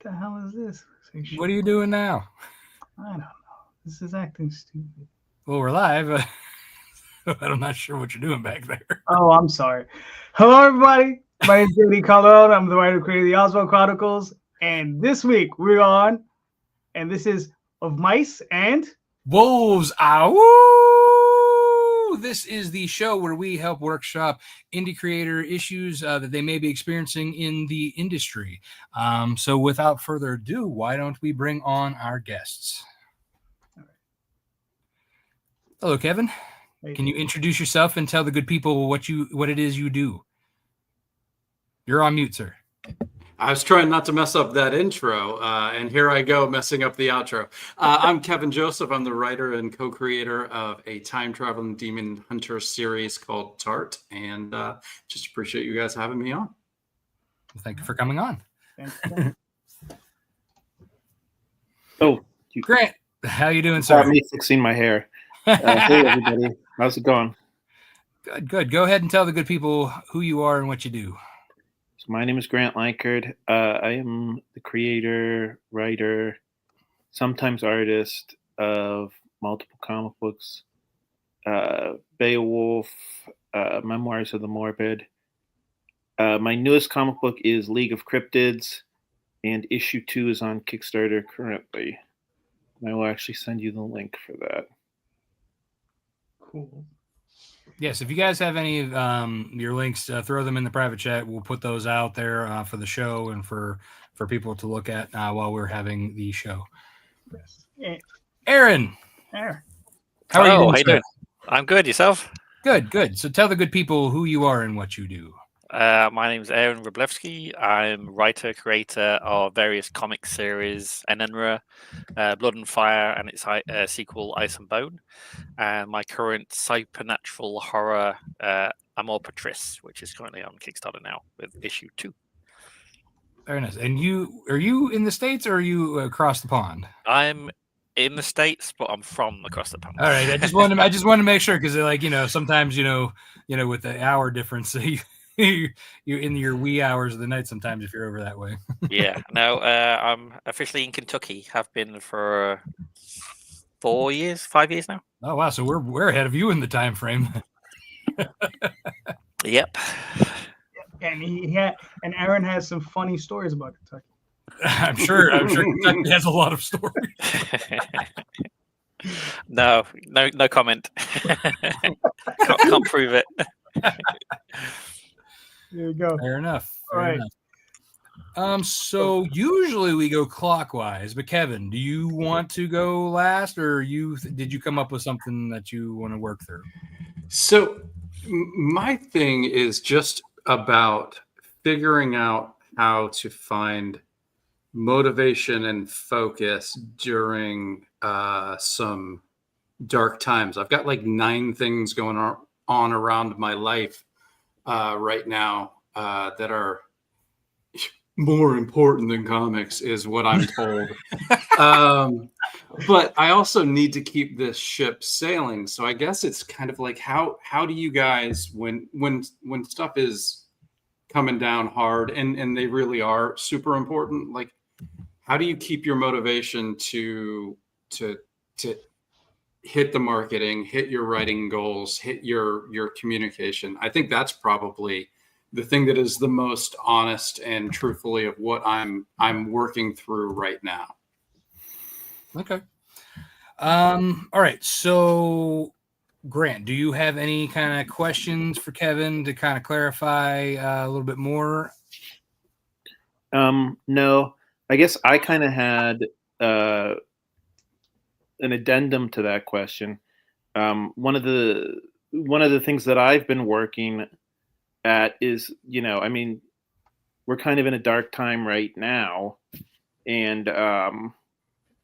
the hell is this? What are you doing now? I don't know. This is acting stupid. Well, we're live. But I'm not sure what you're doing back there. Oh, I'm sorry. Hello, everybody. My name is JD Calderon. I'm the writer who created the Oswald Chronicles. And this week we're on, and this is Of Mice and Wolves. Ow! This is the show where we help workshop indie creator issues that they may be experiencing in the industry. So without further ado, why don't we bring on our guests? Hello, Kevin. Can you introduce yourself and tell the good people what it is you do? You're on mute, sir. I was trying not to mess up that intro, and here I go messing up the outro. I'm Kevin Joseph. I'm the writer and co-creator of a time-traveling demon hunter series called Tart, and just appreciate you guys having me on. Well, thank you for coming on. Grant, how you doing, sir? Me fixing my hair. Hey, everybody. How's it going? Good. Go ahead and tell the good people who you are and what you do. So my name is Grant Lankard. I am the creator, writer, sometimes artist of multiple comic books, Beowulf, Memoirs of the Morbid. My newest comic book is League of Cryptids, and issue 2 is on Kickstarter currently. And I will actually send you the link for that. Cool. Yes, if you guys have any of your links, throw them in the private chat. We'll put those out there for the show and for people to look at while we're having the show. Yes. Aaron. How are you doing? How you doing? I'm good. Yourself? Good. So tell the good people who you are and what you do. My name is Aaron Wroblewski. I'm writer, creator of various comic series, Enenra, Blood and Fire, and its sequel, Ice and Bone. And my current supernatural horror, Amor Patris, which is currently on Kickstarter now with issue 2. Very nice. And are you in the States or are you across the pond? I'm in the States, but I'm from across the pond. All right. I just wanted to make sure because sometimes with the hour difference, you're in your wee hours of the night sometimes if you're over that way. Yeah. No, I'm officially in Kentucky. Have been for 5 years now. Oh wow! So we're ahead of you in the time frame. Yep. And Aaron has some funny stories about Kentucky. I'm sure Kentucky has a lot of stories. No comment. can't prove it. There you go. Fair enough. All right. So usually we go clockwise, but Kevin, do you want to go last, or did you come up with something that you want to work through? So my thing is just about figuring out how to find motivation and focus during some dark times. I've got like 9 things going on around my life right now that are more important than comics, is what I'm told. But I also need to keep this ship sailing. So I guess it's kind of like how do you guys, when stuff is coming down hard and they really are super important, like how do you keep your motivation to hit the marketing, hit your writing goals, hit your communication? I think that's probably the thing that is the most honest and truthfully of what I'm working through right now. Okay. All right. So Grant, do you have any kind of questions for Kevin to kind of clarify a little bit more? No, I guess I kind of had an addendum to that question. One of the things that I've been working at is, we're kind of in a dark time right now, and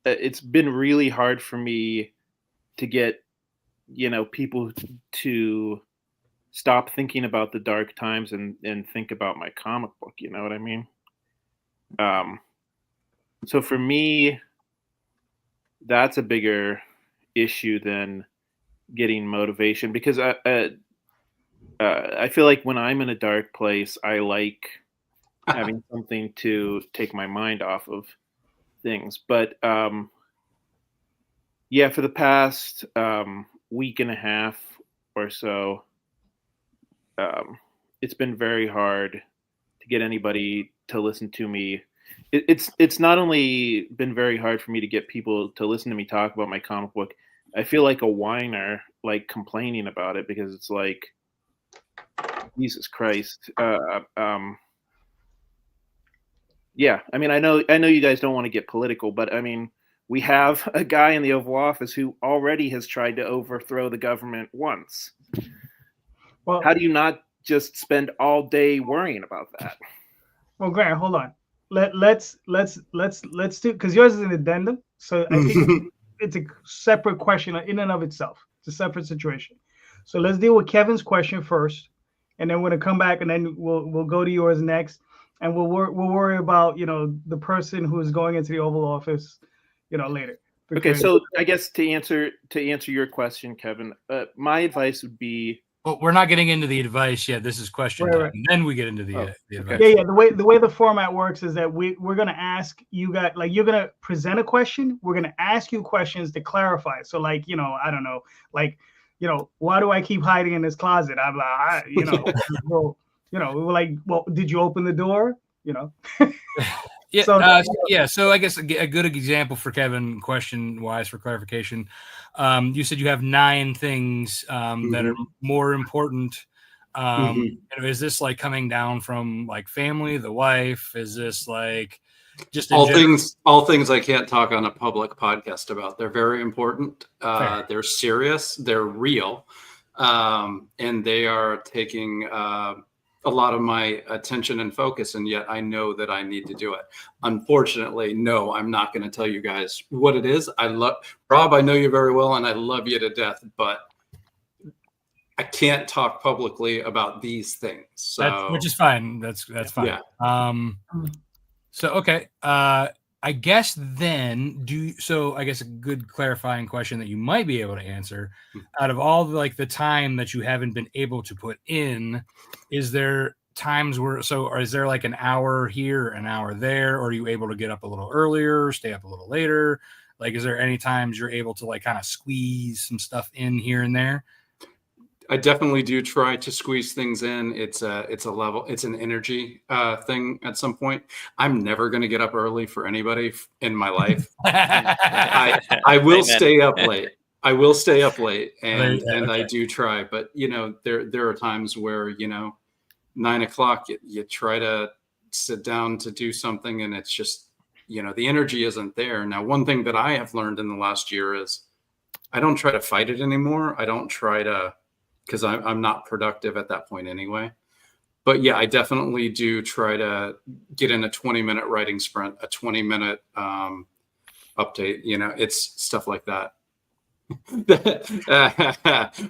it's been really hard for me to get, people to stop thinking about the dark times and think about my comic book. You know what I mean? So for me, that's a bigger issue than getting motivation, because I feel like when I'm in a dark place, I like having something to take my mind off of things. But yeah, for the past week and a half or so, it's been very hard to get anybody to listen to me. It's not only been very hard for me to get people to listen to me talk about my comic book. I feel like a whiner, like complaining about it, because it's like, Jesus Christ. Yeah, I mean, I know you guys don't want to get political, but I mean, we have a guy in the Oval Office who already has tried to overthrow the government once. Well, how do you not just spend all day worrying about that? Well, Grant, hold on. Let's do, because yours is an addendum, so I think it's a separate question in and of itself. It's a separate situation. So let's deal with Kevin's question first, and then we're gonna come back, and then we'll go to yours next, and we'll worry about the person who is going into the Oval Office, later. Okay, so I guess to answer your question, Kevin, my advice would be. Well, we're not getting into the advice yet. This is question time. And then we get into the advice. Yeah. The way the format works is that we're gonna ask you guys, like, you're gonna present a question. We're gonna ask you questions to clarify. So, like, I don't know, like, why do I keep hiding in this closet? I'm like, well, like, well, did you open the door? Yeah. So I guess a good example for Kevin, question wise, for clarification, you said you have 9 things that are more important. Is this like coming down from like family, the wife? Is this like just all things I can't talk on a public podcast about? They're very important. They're serious. They're real, and they are taking a lot of my attention and focus, and yet I know that I need to do it. Unfortunately, no, I'm not going to tell you guys what it is. I love Rob. I know you very well, and I love you to death, but I can't talk publicly about these things. So, which is fine. That's fine. Yeah. So okay. I guess then I guess a good clarifying question that you might be able to answer, out of all the time that you haven't been able to put in, is there times or is there like an hour here, an hour there, or are you able to get up a little earlier, stay up a little later? Like, is there any times you're able to like kind of squeeze some stuff in here and there? I definitely do try to squeeze things in. It's an energy thing at some point. I'm never going to get up early for anybody in my life. I will stay up late. I will stay up late, and I do try. But there are times where 9 o'clock you try to sit down to do something, and it's just the energy isn't there. Now, one thing that I have learned in the last year is I don't try to fight it anymore. I don't try to. Because I'm not productive at that point anyway. But yeah, I definitely do try to get in a 20-minute writing sprint, a 20-minute update. It's stuff like that.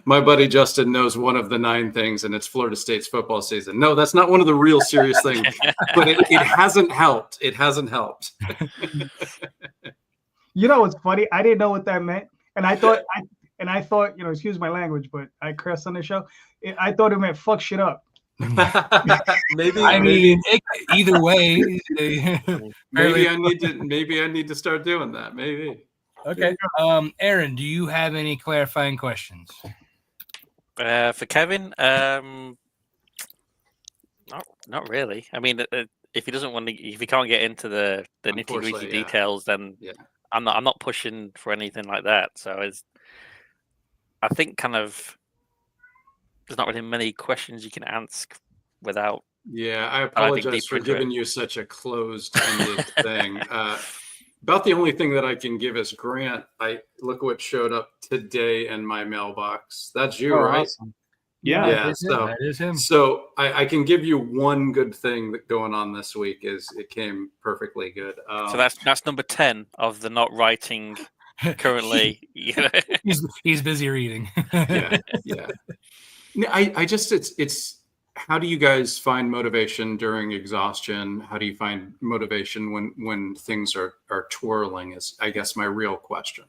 My buddy Justin knows one of the 9 things, and it's Florida State's football season. No, that's not one of the real serious things, but it hasn't helped. It hasn't helped. It's funny. I didn't know what that meant. And I thought, excuse my language, but I curse on the show. I thought it meant fuck shit up. Maybe. I mean, either way. maybe I need to start doing that. Maybe. Okay. Aaron, do you have any clarifying questions? For Kevin, not really. I mean, if he doesn't want to, if he can't get into the nitty-gritty details, then I'm not pushing for anything like that. So I think kind of there's not really many questions you can ask without. Yeah, I apologize for giving you such a closed-ended thing. About the only thing that I can give is Grant. Look what showed up today in my mailbox. That's you, right? Awesome. Yeah. That is him. So I can give you one good thing that going on this week is it came perfectly good. So that's number 10 of the not writing currently. He's busy reading. Yeah. I just it's how do you guys find motivation during exhaustion? How do you find motivation when things are twirling is, I guess, my real question.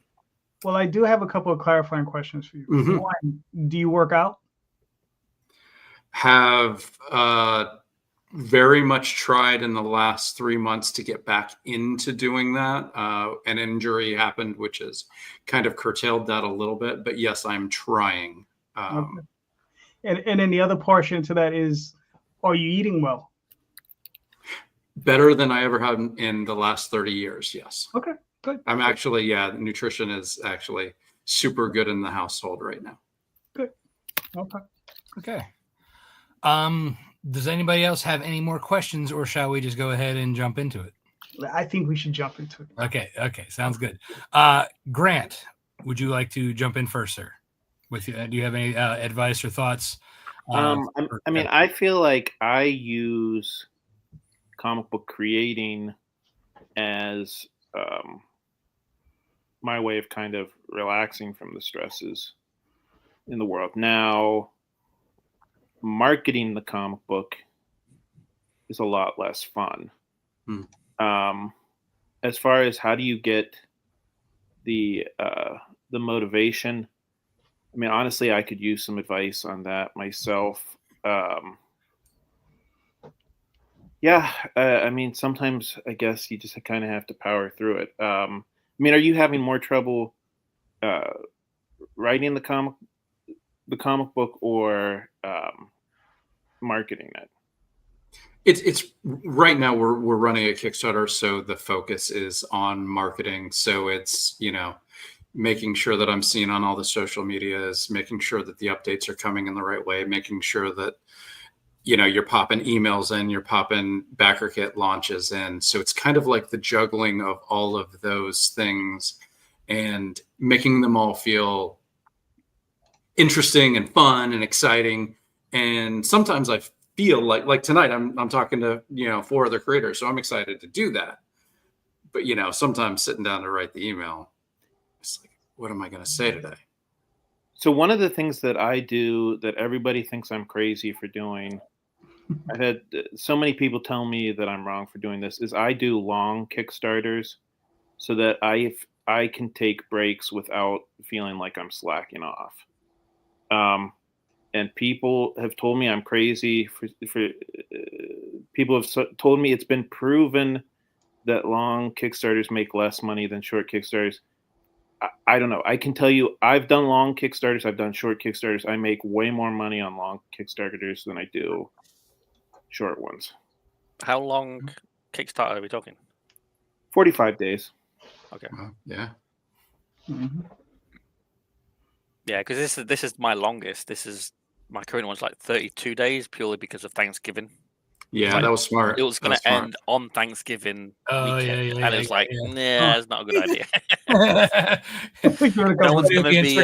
Well, I do have a couple of clarifying questions for you. Mm-hmm. One, do you work out? Have very much tried in the last 3 months to get back into doing that. An injury happened, which has kind of curtailed that a little bit. But yes, I'm trying. Okay. And then the other portion to that is, are you eating well? Better than I ever had in the last 30 years. Yes. Okay, good. I'm actually, nutrition is actually super good in the household right now. Good. Okay. Okay. Does anybody else have any more questions, or shall we just go ahead and jump into it? I think we should jump into it. Okay. Sounds good. Grant, would you like to jump in first, sir? Do you have any advice or thoughts? I feel like I use comic book creating as my way of kind of relaxing from the stresses in the world. Now, marketing the comic book is a lot less fun. As far as how do you get the motivation, I mean, honestly, I could use some advice on that myself. I mean, sometimes I guess you just kind of have to power through it. I mean, are you having more trouble writing the comic book or marketing it? It's right now we're running a Kickstarter, so the focus is on marketing. So it's, making sure that I'm seen on all the social medias, making sure that the updates are coming in the right way, making sure that, you're popping emails in, you're popping backer kit launches in. So it's kind of like the juggling of all of those things and making them all feel interesting and fun and exciting. And sometimes I feel like tonight I'm talking to, 4 other creators. So I'm excited to do that. But, sometimes sitting down to write the email, it's like, what am I going to say today? So one of the things that I do that everybody thinks I'm crazy for doing, I've had so many people tell me that I'm wrong for doing this, is I do long Kickstarters so that I can take breaks without feeling like I'm slacking off. And people have told me I'm crazy for people have told me it's been proven that long Kickstarters make less money than short Kickstarters. I don't know. I can tell you, I've done long Kickstarters. I've done short Kickstarters. I make way more money on long Kickstarters than I do short ones. How long Kickstarter are we talking? 45 days. Okay. Yeah. Mm-hmm. Yeah, because this is my longest. My current one's like 32 days purely because of Thanksgiving. Yeah, Like, that was smart. It was going to end on Thanksgiving weekend, and it's like, nah, it's not a good idea. No one's going to be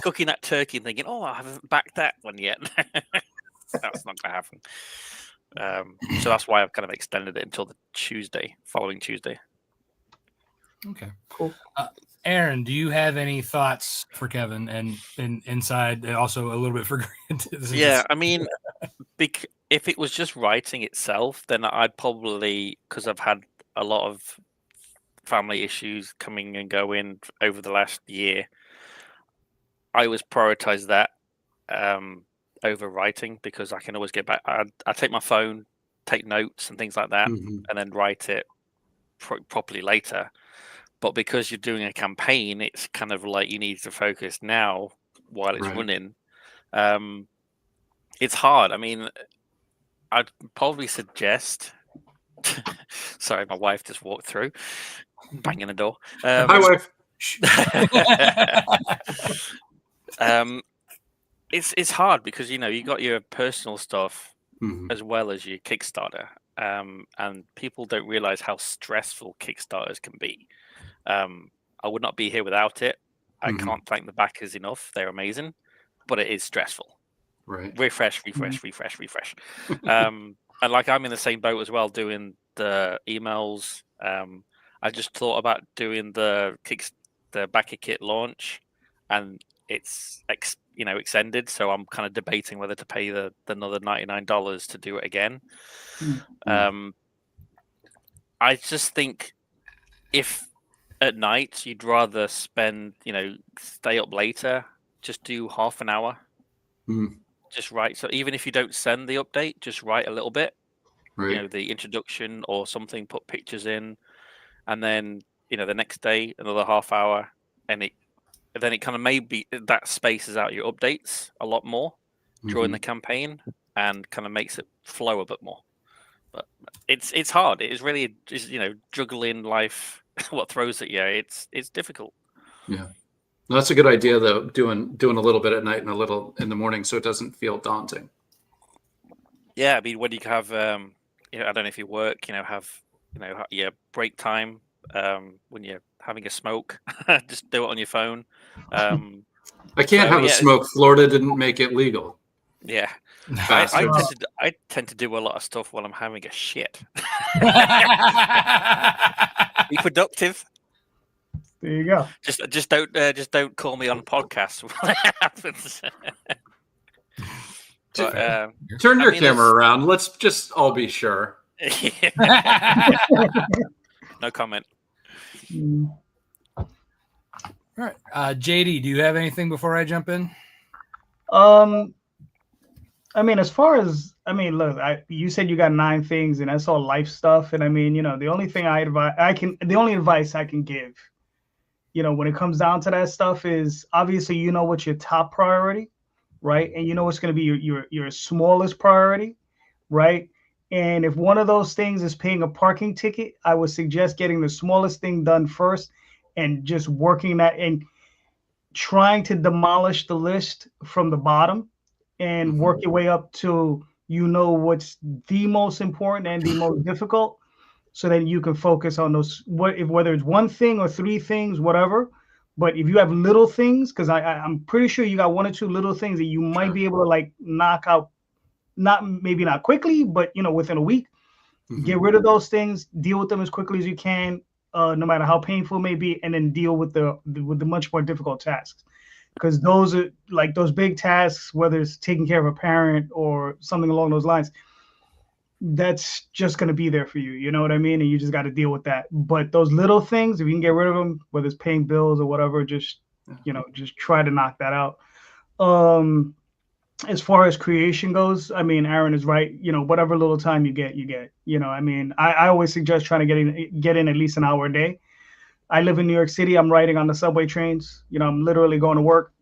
cooking that turkey and thinking, oh, I haven't backed that one yet. That's not going to happen. So that's why I've kind of extended it until the following Tuesday. Okay, cool. Aaron, do you have any thoughts for Kevin and inside, and also a little bit for Grant? Yeah, I mean, if it was just writing itself, then I'd probably, because I've had a lot of family issues coming and going over the last year, I always prioritize that over writing, because I can always get back. I take my phone, take notes and things like that, and then write it properly later. But because you're doing a campaign, it's kind of like you need to focus now while it's running. It's hard. I mean, I'd probably suggest. Sorry, my wife just walked through, banging the door. Hi, wife. It's hard because you got your personal stuff as well as your Kickstarter, and people don't realize how stressful Kickstarters can be. I would not be here without it. I can't thank the backers enough. They're amazing, but it is stressful. Right. Refresh. And like, I'm in the same boat as well, doing the emails. I just thought about doing the backer kit launch, and it's extended. So I'm kind of debating whether to pay the another $99 to do it again. I just think if at night you'd rather spend, stay up later, just do half an hour. just write. So even if you don't send the update, just write a little bit. Right. You know, the introduction or something. Put pictures in, and then the next day another half hour, and then it kind of maybe that spaces out your updates a lot more during the campaign and kind of makes it flow a bit more. But it's hard. It is really just juggling life, what throws at you. It's difficult. Yeah. Well, that's a good idea though. Doing a little bit at night and a little in the morning, so it doesn't feel daunting. Yeah, I mean, when you have, I don't know if you work, have your break time, when you're having a smoke, just do it on your phone. I can't have a smoke. Florida didn't make it legal. Yeah, I tend to do a lot of stuff while I'm having a shit. Be productive. There you go. Just don't call me on podcasts when it happens. But, turn your camera around. Let's just all be sure. No comment. All right, JD, do you have anything before I jump in? I mean, as far as look, you said you got 9 things, and that's all life stuff. And I mean, the only thing the only advice I can give, when it comes down to that stuff is obviously what's your top priority, right? And what's going to be your smallest priority, right? And if one of those things is paying a parking ticket, I would suggest getting the smallest thing done first, and just working that and trying to demolish the list from the bottom. And work your way up to what's the most important and the most difficult, so that you can focus on those. Whether it's one thing or 3 things, whatever. But if you have little things, because I'm pretty sure you got 1 or 2 little things that you might be able to knock out, not quickly, but within a week. Get rid of those things, deal with them as quickly as you can, no matter how painful it may be, and then deal with the much more difficult tasks. Because those are those big tasks, whether it's taking care of a parent or something along those lines, that's just going to be there for you. You know what I mean? And you just got to deal with that. But those little things, if you can get rid of them, whether it's paying bills or whatever, just try to knock that out. As far as creation goes, I mean, Aaron is right. Whatever little time you get. I mean, I always suggest trying to get in at least an hour a day. I live in New York City. I'm riding on the subway trains. I'm literally going to work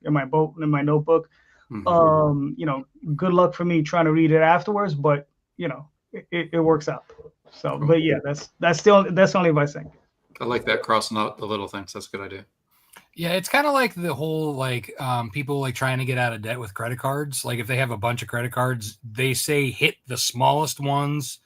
in my notebook. Good luck for me trying to read it afterwards, but it works out. So, but yeah, that's the only advice thing. I like that, crossing out the little things. That's a good idea. Yeah, it's kind of like the whole people trying to get out of debt with credit cards. Like if they have a bunch of credit cards, they say hit the smallest ones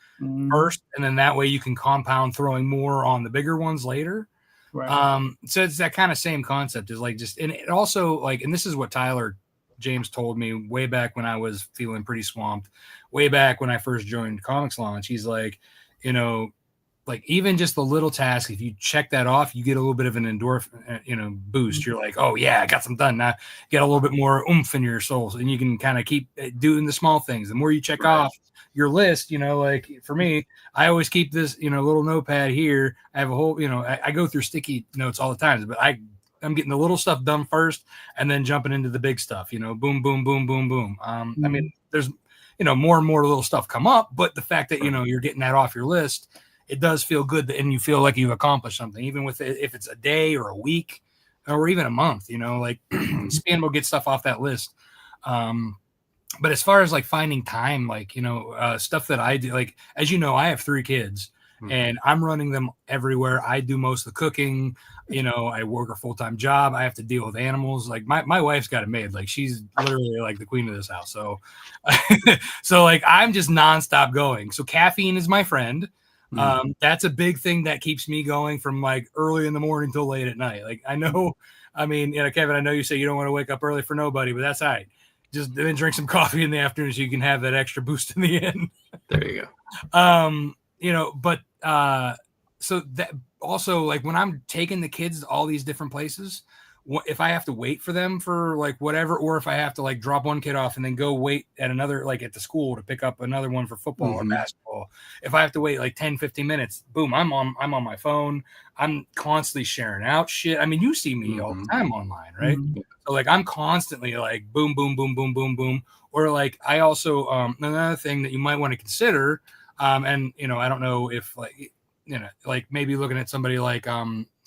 first, and then that way you can compound throwing more on the bigger ones later. Right. So it's that kind of same concept, is and it also and this is what Tyler James told me way back when I was feeling pretty swamped, way back when I first joined Comics Launch. He's even just the little task, if you check that off, you get a little bit of an endorphin, boost. You're like, oh yeah, I got some done. Now get a little bit more oomph in your soul, and you can kind of keep doing the small things. The more you check off your list, for me, I always keep this, little notepad here. I have a whole, I go through sticky notes all the time, but I'm getting the little stuff done first, and then jumping into the big stuff. Boom, boom, boom, boom, boom. I mean, there's, more and more little stuff come up, but the fact that you're getting that off your list, it does feel good, and you feel like you've accomplished something, even with if it's a day or a week or even a month. Span will get stuff off that list. But as far as finding time, stuff that I do, as I have 3 kids. And I'm running them everywhere. I do most of the cooking. I work a full-time job. I have to deal with animals. My wife's got it made. She's literally the queen of this house. So, I'm just nonstop going. So caffeine is my friend. That's a big thing that keeps me going from early in the morning till late at night. Kevin, I know you say you don't want to wake up early for nobody, but that's all right. Just then drink some coffee in the afternoon so you can have that extra boost in the end. There you go. So that also when I'm taking the kids to all these different places, if I have to wait for them for like whatever, or if I have to like drop one kid off and then go wait at another, like at the school to pick up another one for football or basketball, if I have to wait like 10, 15 minutes, boom, I'm on my phone. I'm constantly sharing out shit. I mean, you see me all the time online, right? So like I'm constantly like boom, boom, boom, boom, boom, boom. Or like I also another thing that you might want to consider, and you know, I don't know if like, you know, like maybe looking at somebody like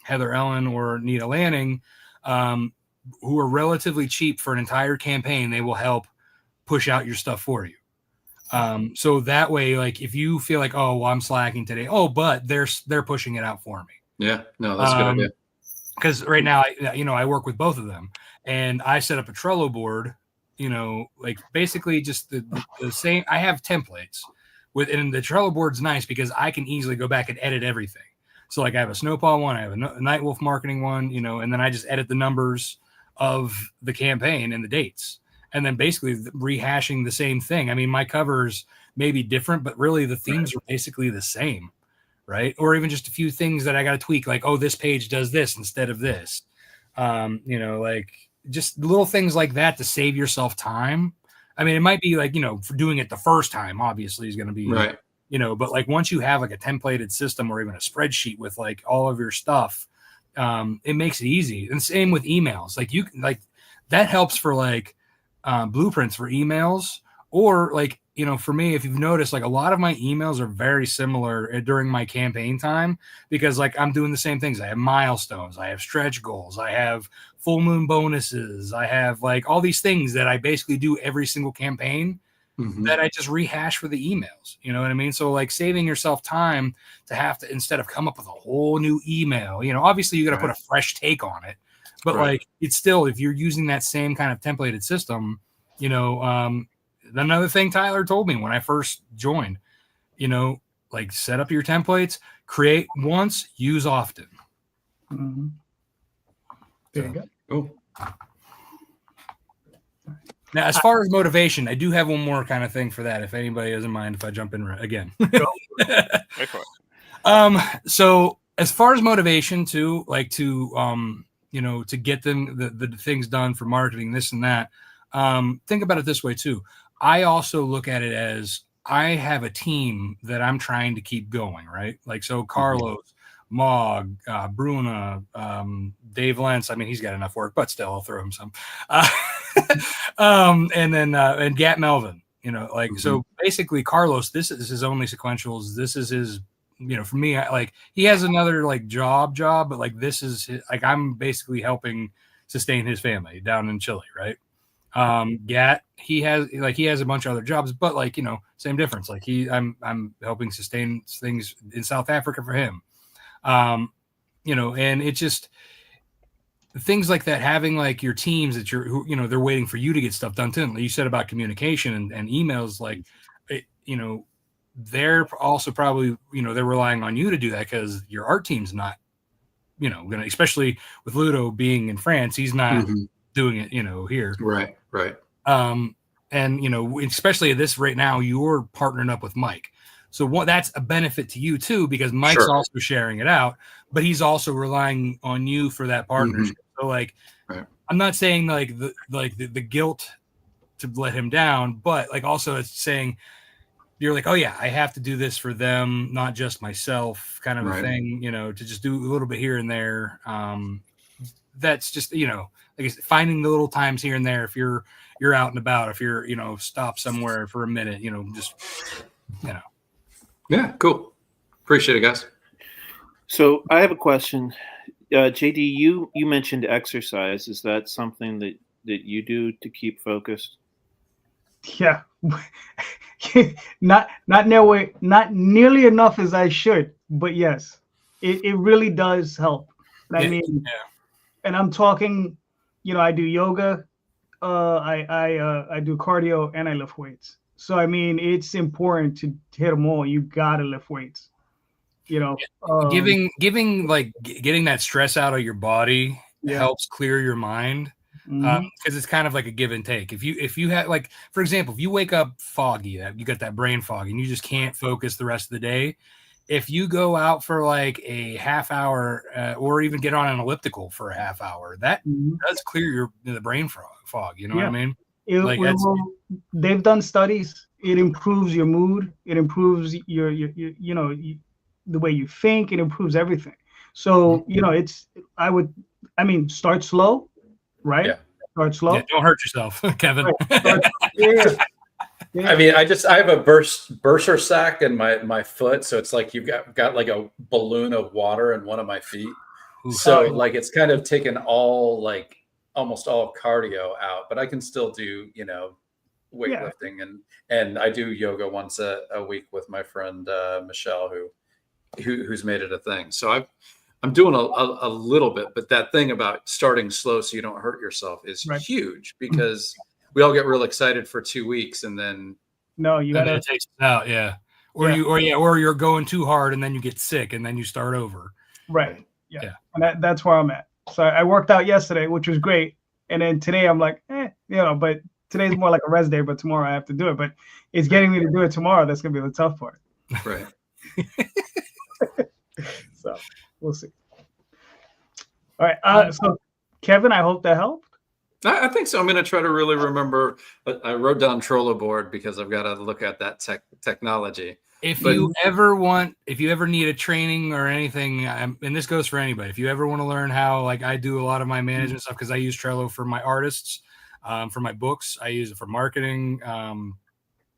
Heather Ellen or Nita Lanning, who are relatively cheap for an entire campaign. They will help push out your stuff for you. So that way, like if you feel like, oh, well, I'm slacking today, but they're pushing it out for me. Yeah, no, that's a good idea. Because right now, I work with both of them, and I set up a Trello board. You know, like basically just the same. I have templates and the Trello board's nice because I can easily go back and edit everything. So like I have a Snowpaw one, I have a Nightwolf marketing one, you know, and then I just edit the numbers of the campaign and the dates, and then basically rehashing the same thing. I mean, my covers may be different, but really the themes are basically the same, right? Or even just a few things that I got to tweak, like, oh, this page does this instead of this. You know, like just little things like that to save yourself time. I mean, it might be like, you know, for doing it the first time, obviously is going to be, right. You know, but like once you have like a templated system or even a spreadsheet with like all of your stuff, it makes it easy. And same with emails. Like you can like that helps for like blueprints for emails, or like, you know, for me, if you've noticed, like a lot of my emails are very similar during my campaign time because like I'm doing the same things. I have milestones, I have stretch goals, I have full moon bonuses, I have like all these things that I basically do every single campaign that I just rehash for the emails. You know what I mean? So like saving yourself time to have to, instead of come up with a whole new email, you know, obviously you got to put a fresh take on it, but like it's still, if you're using that same kind of templated system, you know, another thing Tyler told me when I first joined, you know, like set up your templates, create once, use often. There you go. Cool. Now, as far as motivation, I do have one more kind of thing for that. If anybody doesn't mind, if I jump in again. So as far as motivation too, like to, you know, to get them the things done for marketing, this and that. Think about it this way too. I also look at it as I have a team that I'm trying to keep going, right? Like, so Carlos, Mog, Bruna, Dave Lentz. I mean, he's got enough work, but still, I'll throw him some. And then and Gat Melvin, you know, like so. Basically, Carlos, this is his only sequentials. This is his, you know, for me, like he has another like job, but like this is his, like I'm basically helping sustain his family down in Chile, right? Gat, he has a bunch of other jobs, but like, you know, same difference. Like I'm helping sustain things in South Africa for him. You know, and it just things like that, having like your teams that you know, they're waiting for you to get stuff done too. Like you said about communication and emails, like, it, you know, they're also probably, you know, they're relying on you to do that because your art team's not, you know, gonna, especially with Ludo being in France, he's not doing it, you know, here. Right. And, you know, especially at this right now, you're partnering up with Mike. So that's a benefit to you too, because Mike's also sharing it out, but he's also relying on you for that partnership. So like, I'm not saying like the guilt to let him down, but like also it's saying you're like, oh yeah, I have to do this for them, not just myself, kind of a thing, you know, to just do a little bit here and there. That's just, you know, like finding the little times here and there. If you're out and about, if you're, you know, stop somewhere for a minute, you know, just, you know. Yeah, cool. Appreciate it, guys. So I have a question. JD, you mentioned exercise. Is that something that you do to keep focused? Yeah. not nearly enough as I should, but yes, it really does help. I mean, and I'm talking, you know, I do yoga, I do cardio, and I lift weights. So I mean, it's important to hit them all. You gotta lift weights. You know, giving like getting that stress out of your body helps clear your mind, because it's kind of like a give and take. If you have, like, for example, if you wake up foggy, you got that brain fog, and you just can't focus the rest of the day, if you go out for like a half hour or even get on an elliptical for a half hour, that does clear the brain fog. You know what I mean? They've done studies. It improves your mood. It improves your the way you think. It improves everything. So start slow, right? Yeah. Start slow. Yeah, don't hurt yourself, Kevin. Yeah. I mean, I have a burster sack in my foot, so it's like you've got like a balloon of water in one of my feet. So like it's kind of taken almost all cardio out, but I can still do weightlifting and I do yoga once a week with my friend Michelle who's made it a thing. So I'm doing a little bit, but that thing about starting slow so you don't hurt yourself is huge, because we all get real excited for 2 weeks and then it takes it out, or you're going too hard and then you get sick and then you start over. Right. Yeah. And that's where I'm at. So I worked out yesterday, which was great, and then today I'm like, but today's more like a rest day, but tomorrow I have to do it. But it's getting me to do it tomorrow that's gonna be the tough part. Right. So we'll see. All right. So Kevin, I hope that helped. I think so. I'm going to try to really remember. I wrote down Trello board because I've got to look at that technology. If you ever need a training or anything, and this goes for anybody, if you ever want to learn how, like I do a lot of my management stuff, because I use Trello for my artists, for my books, I use it for marketing,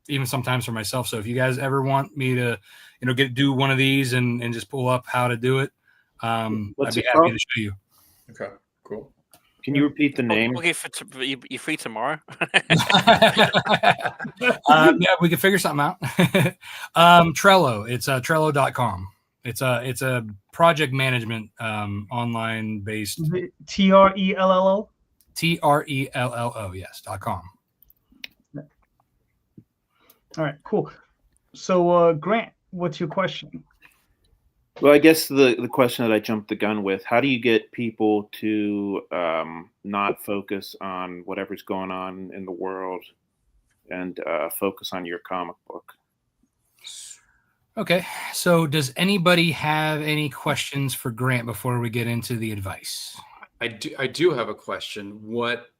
even sometimes for myself. So if you guys ever want me to, do one of these and just pull up how to do it, I'd be happy to show you. Okay, cool. Can you repeat the name? Okay, you free tomorrow? Yeah, we can figure something out. Trello. It's Trello.com. It's a project management online based. TRELLO? TRELLO, yes, .com. All right, cool. So Grant, what's your question? Well, I guess the question that I jumped the gun with, how do you get people to not focus on whatever's going on in the world and focus on your comic book? Okay, so does anybody have any questions for Grant before we get into the advice? I do have a question. What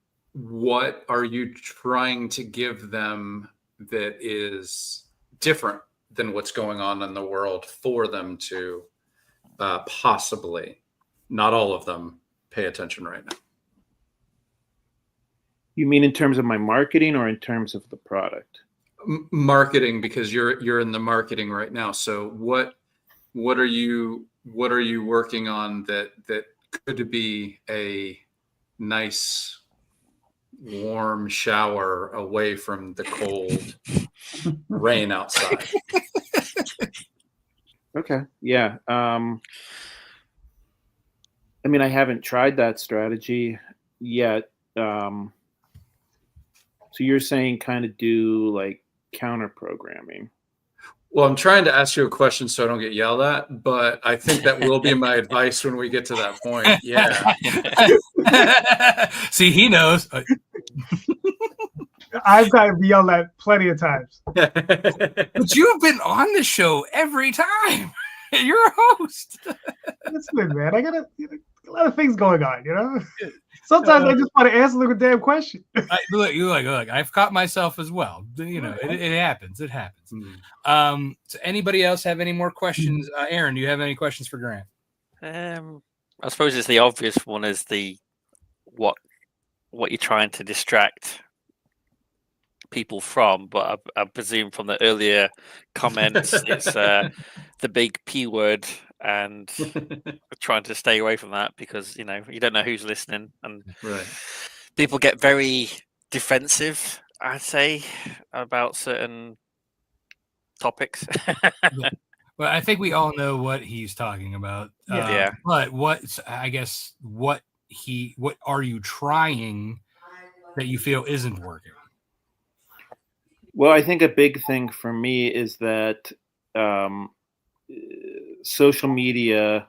are you trying to give them that is different than what's going on in the world for them to possibly, not all of them, pay attention right now? You mean in terms of my marketing or in terms of the product? Marketing, because you're in the marketing right now. So what are you working on that could be a nice warm shower away from the cold rain outside? Okay. Yeah. I mean, I haven't tried that strategy yet. So you're saying kind of do like counter programming? Well, I'm trying to ask you a question so I don't get yelled at, but I think that will be my advice when we get to that point. Yeah. See, he knows. I've got to be yelled at plenty of times. But you've been on the show every time. You're a host. Listen, man, I got a lot of things going on, Sometimes I just want to answer the damn question. Look, I've caught myself as well. It happens. It happens. So anybody else have any more questions? Aaron, do you have any questions for Grant? I suppose it's the obvious one, is the what you're trying to distract people from, but I presume from the earlier comments it's the big P word, and trying to stay away from that because you don't know who's listening, and people get very defensive, I'd say, about certain topics. Well, I think we all know what he's talking about. But what are you trying that you feel isn't working? Well, I think a big thing for me is that social media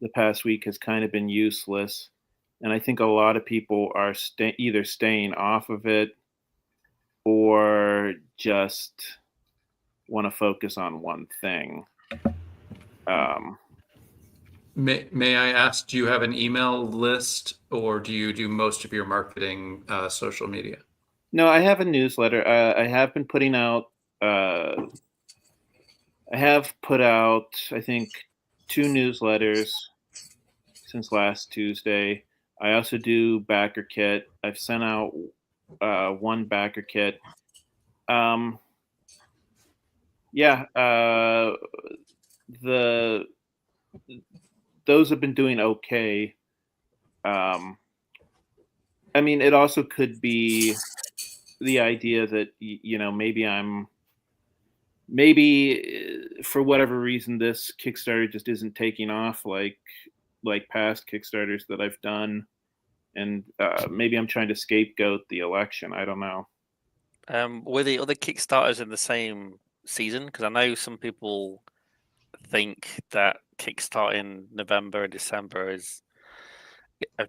the past week has kind of been useless. And I think a lot of people are either staying off of it or just want to focus on one thing. May I ask, do you have an email list, or do you do most of your marketing social media? No, I have a newsletter. I have been putting out. I have put out, I think, 2 newsletters since last Tuesday. I also do backer kit. I've sent out 1 backer kit. Those have been doing okay. I mean, it also could be the idea that maybe for whatever reason this Kickstarter just isn't taking off like past Kickstarters that I've done, and maybe I'm trying to scapegoat the election. I don't know. Were the other Kickstarters in the same season? Because I know some people think that kickstarting November and December is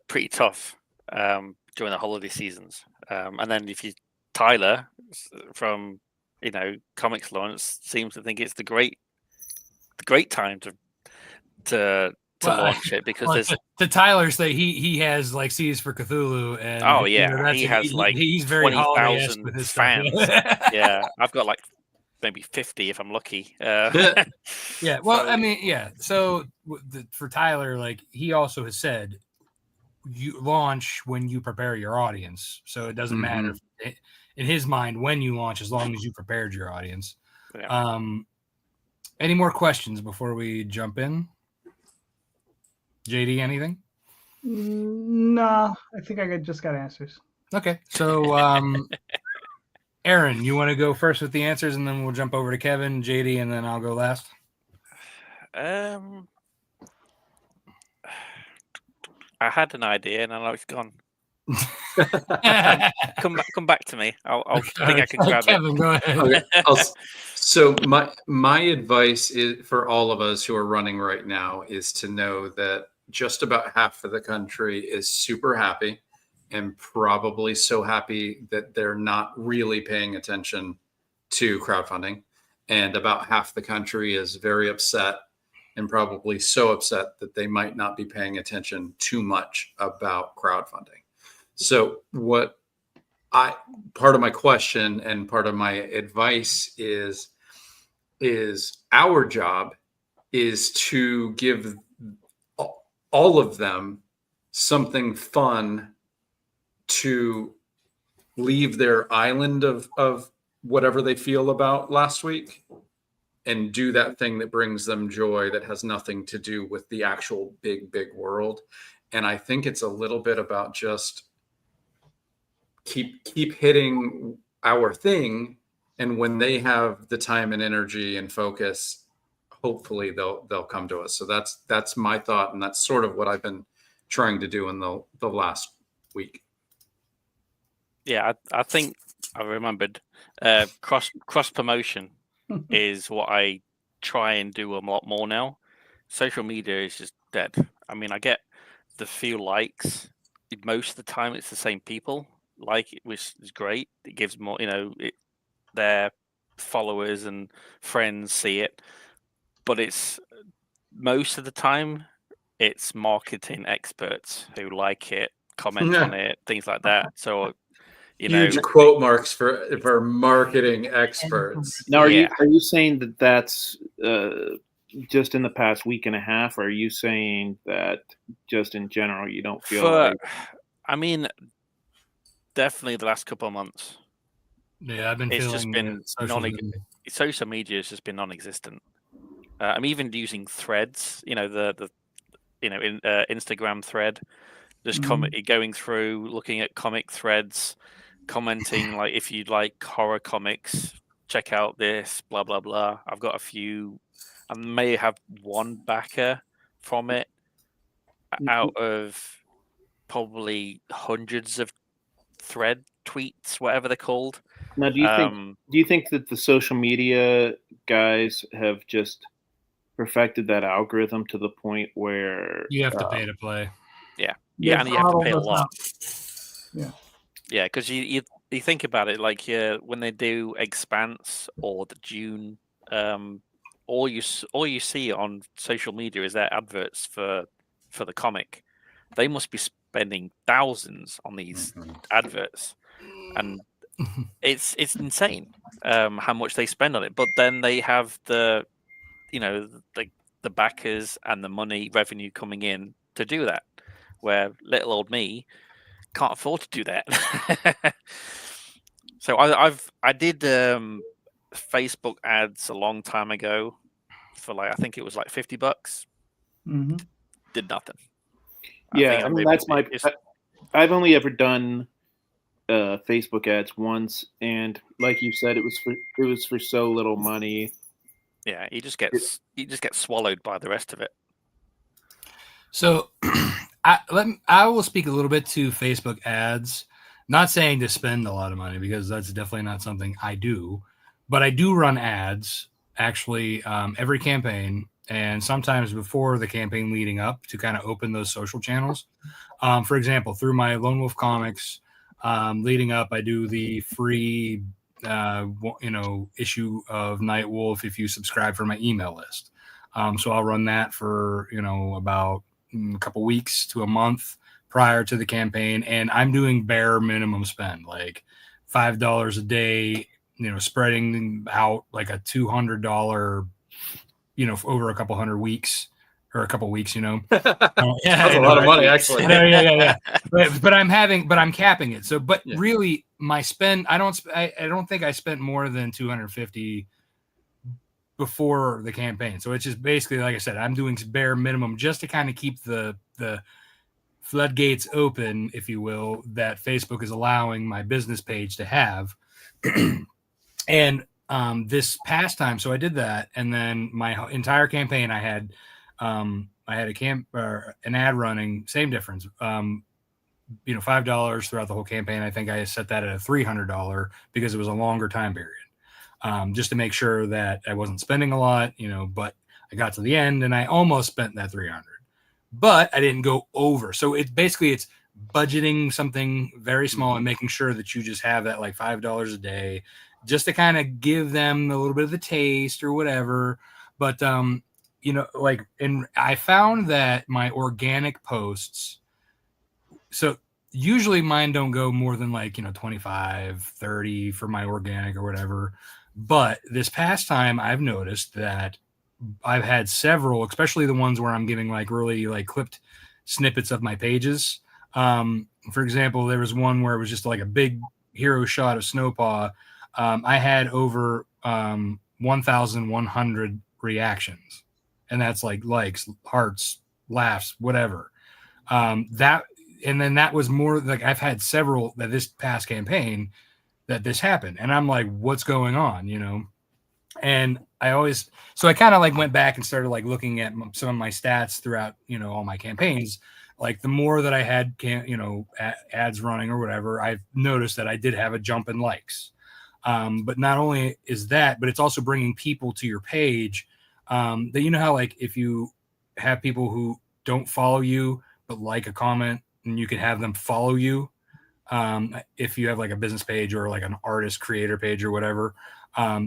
pretty tough during the holiday seasons. And then if you Tyler from Comics Launch seems to think it's the great time to launch it, because there's to Tyler's thing, he has like Seas for Cthulhu, and he has he's very 20,000 with his fans. Yeah, I've got like maybe 50 if I'm lucky. Yeah, well, so, I mean, yeah. So for Tyler, like he also has said, you launch when you prepare your audience. So it doesn't matter in his mind when you launch, as long as you prepared your audience. Yeah. Any more questions before we jump in? JD, anything? No, I think I just got answers. Okay, so Aaron, you want to go first with the answers, and then we'll jump over to Kevin, JD, and then I'll go last. I had an idea, and I know it's gone. come back to me. I'll think I can grab Kevin, it. Go ahead. Okay. So my advice is for all of us who are running right now is to know that just about half of the country is super happy, and probably so happy that they're not really paying attention to crowdfunding, and about half the country is very upset, and probably so upset that they might not be paying attention too much about crowdfunding. So part of my question and part of my advice is our job is to give all of them something fun to leave their island of whatever they feel about last week, and do that thing that brings them joy that has nothing to do with the actual big world. And I think it's a little bit about just keep hitting our thing, and when they have the time and energy and focus, hopefully they'll come to us. So that's my thought, and that's sort of what I've been trying to do in the last week. Yeah, I think I remembered cross promotion is what I try and do a lot more now. Social media is just dead. I mean, I get the few likes. Most of the time, it's the same people like it, which is great. It gives more, their followers and friends see it. But it's most of the time, it's marketing experts who like it, comment on it, things like that. So, huge quote marks for marketing experts. Now, are you saying that that's just in the past week and a half, or are you saying that just in general you don't feel like? I mean, definitely the last couple of months. Yeah, I've been feeling just been social media has just been non-existent. I'm even using Threads, the Instagram thread, just going through, looking at comic threads, commenting like, if you like horror comics, check out this, blah blah blah. I've got a few. I may have one backer from it out of probably hundreds of thread tweets, whatever they're called. Now, do you think that the social media guys have just perfected that algorithm to the point where you have to pay to play? Yeah, and you have to pay a lot. Yeah, because you think about it, like when they do Expanse or the June all you see on social media is their adverts for the comic. They must be spending thousands on these adverts, and it's insane how much they spend on it. But then they have the backers and the money revenue coming in to do that, where little old me can't afford to do that. So I did Facebook ads a long time ago for I think it was like $50. Mm-hmm. Did nothing. Yeah, I mean that's I've only ever done Facebook ads once, and like you said, it was for so little money. Yeah, you just get swallowed by the rest of it. So I will speak a little bit to Facebook ads. Not saying to spend a lot of money, because that's definitely not something I do, but I do run ads actually every campaign, and sometimes before the campaign leading up, to kind of open those social channels. For example, through my Lone Wolf Comics leading up, I do the free issue of Night Wolf if you subscribe for my email list. So I'll run that for about a couple weeks to a month prior to the campaign, and I'm doing bare minimum spend, like $5 a day, spreading out like a $200, over a couple hundred weeks or a couple weeks, Yeah, that's a lot of money, actually. Yeah. But I'm capping it. So, but really, my spend, I don't think I spent more than $250 before the campaign. So it's just basically, like I said, I'm doing bare minimum just to kind of keep the floodgates open, if you will, that Facebook is allowing my business page to have. And this past time, so I did that, and then my entire campaign, I had an ad running, same difference, $5 throughout the whole campaign. I think I set that at a $300 because it was a longer time period, just to make sure that I wasn't spending a lot, but I got to the end and I almost spent that $300, but I didn't go over. So it's budgeting something very small and making sure that you just have that like $5 a day, just to kind of give them a little bit of the taste or whatever. But, and I found that my organic posts, so usually mine don't go more than 25, 30 for my organic or whatever. But this past time I've noticed that I've had several, especially the ones where I'm giving really clipped snippets of my pages. For example, there was one where it was just like a big hero shot of Snowpaw. I had over 1,100 reactions, and that's likes, hearts, laughs, whatever. And then that was more I've had several that this past campaign that this happened, and I'm like, what's going on, And I kind of went back and started looking at some of my stats throughout, all my campaigns. The more that I had, ads running or whatever, I've noticed that I did have a jump in likes. But not only is that, but it's also bringing people to your page. That how if you have people who don't follow you but like a comment, and you can have them follow you. If you have a business page or an artist creator page or whatever.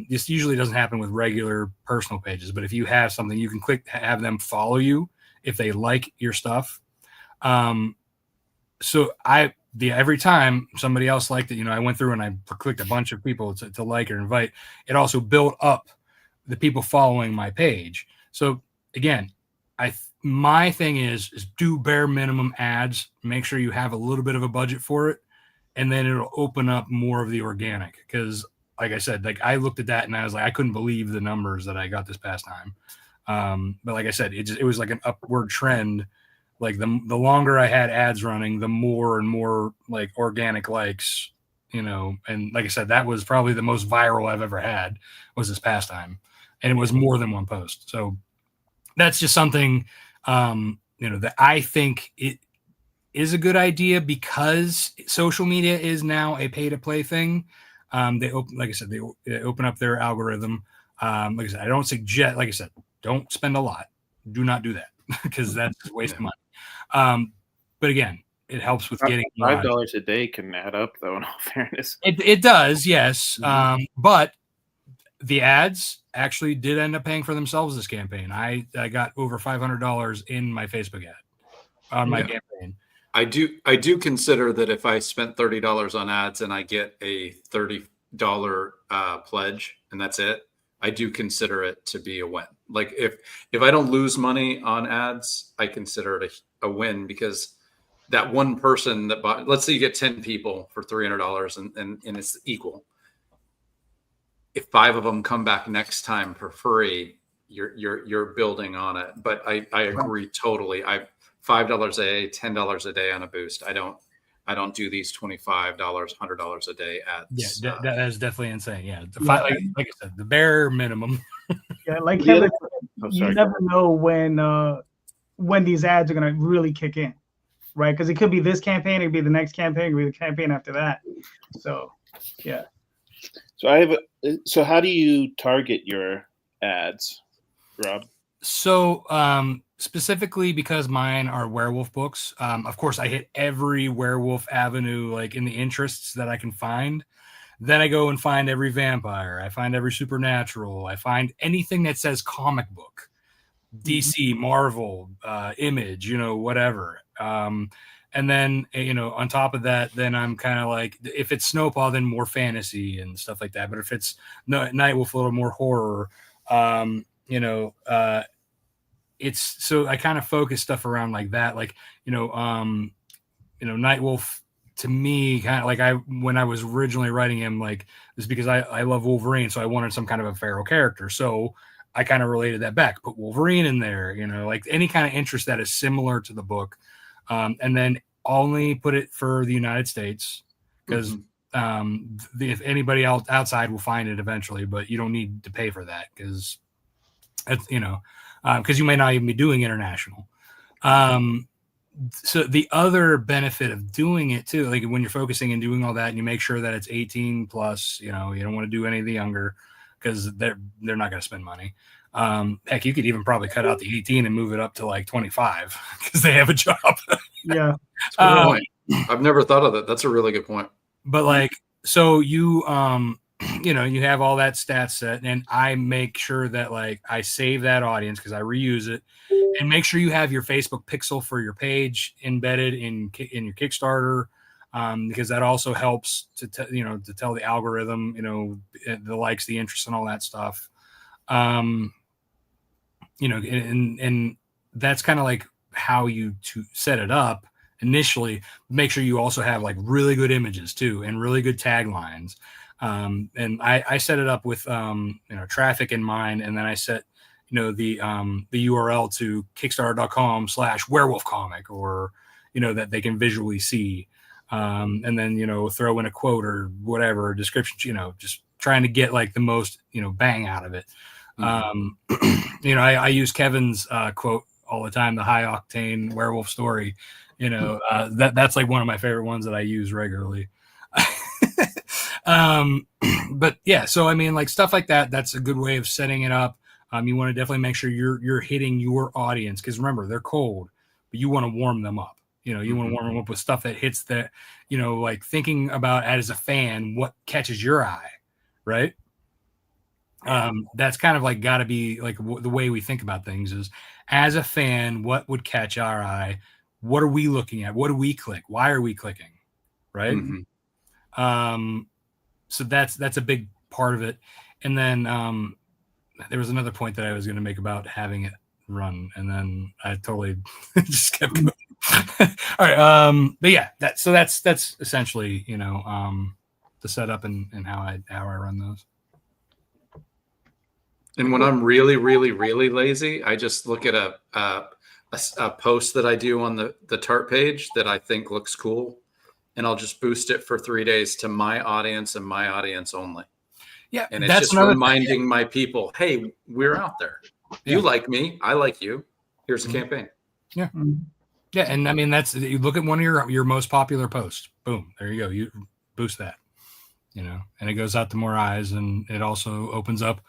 This usually doesn't happen with regular personal pages, but if you have something, you can have them follow you if they like your stuff. So every time somebody else liked it, I went through and I clicked a bunch of people to like or invite. It also built up the people following my page. So again, my thing is do bare minimum ads, make sure you have a little bit of a budget for it, and then it'll open up more of the organic. Because like I said, I looked at that and I was I couldn't believe the numbers that I got this past time. But like I said, it was an upward trend. The longer I had ads running, the more and more organic likes, and like I said, that was probably the most viral I've ever had was this past time. And it was more than one post. So that's just something, that I think it is a good idea, because social media is now a pay to play thing. They open up their algorithm. Like I said, I don't suggest, like I said, don't spend a lot. Do not do that because that's a waste of money. But again, it helps with getting $5 a day can add up, though. In all fairness, it does, yes. But the ads actually did end up paying for themselves this campaign. I got over $500 in my Facebook ad on my campaign. I do consider that if I spent $30 on ads and I get a $30 pledge and that's it, I do consider it to be a win. Like if I don't lose money on ads, I consider it a win, because that one person that bought, let's say you get 10 people for $300 and it's equal. If 5 of them come back next time for free, you're building on it. But I agree totally. $5 a day, $10 a day on a boost. I don't do these $25, $100 a day ads. Yeah, that is definitely insane. Yeah, like I said, the bare minimum. Yeah, like Kevin, you never know when these ads are gonna really kick in, right? Because it could be this campaign, it could be the next campaign, it could be the campaign after that. So, yeah. So how do you target your ads, Rob? So specifically because mine are werewolf books, of course I hit every werewolf avenue like in the interests that I can find. Then I go and find every vampire. I find every supernatural. I find anything that says comic book, DC, Marvel, Image, whatever. And then, on top of that, then I'm kind of like, if it's Snowpaw, then more fantasy and stuff like that. But if it's Nightwolf, a little more horror, it's so I kind of focus stuff around like that. Like, Nightwolf to me, kind of like when I was originally writing him, like this because I love Wolverine. So I wanted some kind of a feral character. So I kind of related that back, put Wolverine in there, like any kind of interest that is similar to the book. And then only put it for the United States because if anybody else outside will find it eventually, but you don't need to pay for that because because you may not even be doing international. So the other benefit of doing it too, like when you're focusing and doing all that and you make sure that it's 18 plus, you don't want to do any of the younger because they're not going to spend money. Heck, you could even probably cut out the 18 and move it up to like 25 because they have a job. Yeah. I've never thought of that. That's a really good point. But like, so you, you have all that stat set and I make sure that like I save that audience because I reuse it and make sure you have your Facebook pixel for your page embedded in your Kickstarter. Because that also helps to tell the algorithm, the likes, the interest and all that stuff. And that's kind of like how you to set it up initially. Make sure you also have like really good images too and really good taglines. And I set it up with traffic in mind, and then I set the URL to kickstarter.com/werewolfcomic, or that they can visually see, and then throw in a quote or whatever description, just trying to get like the most bang out of it. I use Kevin's quote all the time, the high octane werewolf story. That's like one of my favorite ones that I use regularly. But yeah, so I mean, like stuff like that, that's a good way of setting it up. You want to definitely make sure you're hitting your audience, because remember, they're cold, but you want to warm them up. You want to warm them up with stuff that hits that, like thinking about as a fan, what catches your eye, right? That's kind of like got to be like the way we think about things is, as a fan, what would catch our eye? What are we looking at? What do we click? Why are we clicking? Right. So that's a big part of it. And then there was another point that I was going to make about having it run, and then I totally just kept going. All right. But yeah, that's essentially the setup and how I run those. And when I'm really, really, really lazy, I just look at a post that I do on the Tart page that I think looks cool, and I'll just boost it for 3 days to my audience and my audience only. Yeah, and it's just reminding my people, hey, we're out there. Yeah. You like me, I like you. Here's the campaign. Yeah, yeah, and I mean you look at one of your most popular posts. Boom, there you go. You boost that, and it goes out to more eyes, and it also opens up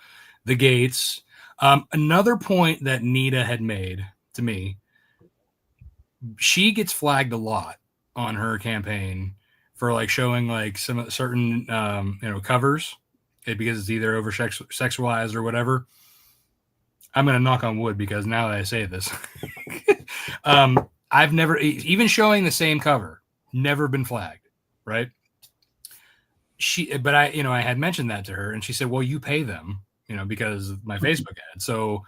the gates. Another point that Nita had made to me, she gets flagged a lot on her campaign for like showing like some certain covers because it's either over sexualized or whatever. I'm going to knock on wood because now that I say this, I've never, even showing the same cover, never been flagged, right? But I had mentioned that to her, and she said, well, you pay them, because of my Facebook ad. So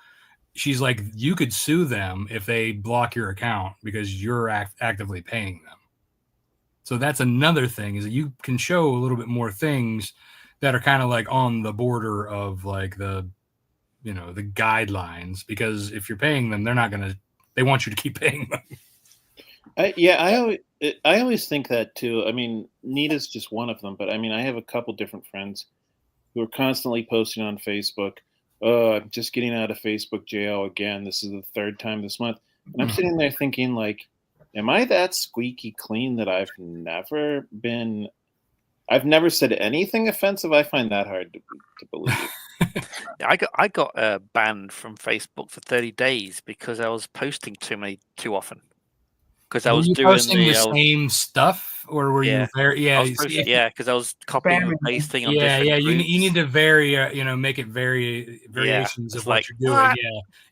she's like, you could sue them if they block your account because you're actively paying them. So that's another thing, is that you can show a little bit more things that are kind of like on the border of like the guidelines, because if you're paying them, they want you to keep paying them. I always think that too. I mean, Nita's just one of them, but I mean, I have a couple different friends who are constantly posting on Facebook. Oh, I'm just getting out of Facebook jail again. This is the third time this month. And I'm sitting there thinking, like, am I that squeaky clean that I've never said anything offensive? I find that hard to believe. I got banned from Facebook for 30 days because I was posting too often. Because I was doing the same stuff, or were you very? Yeah, because I was copying and pasting on different groups. You need to vary, make it variations of what you're doing.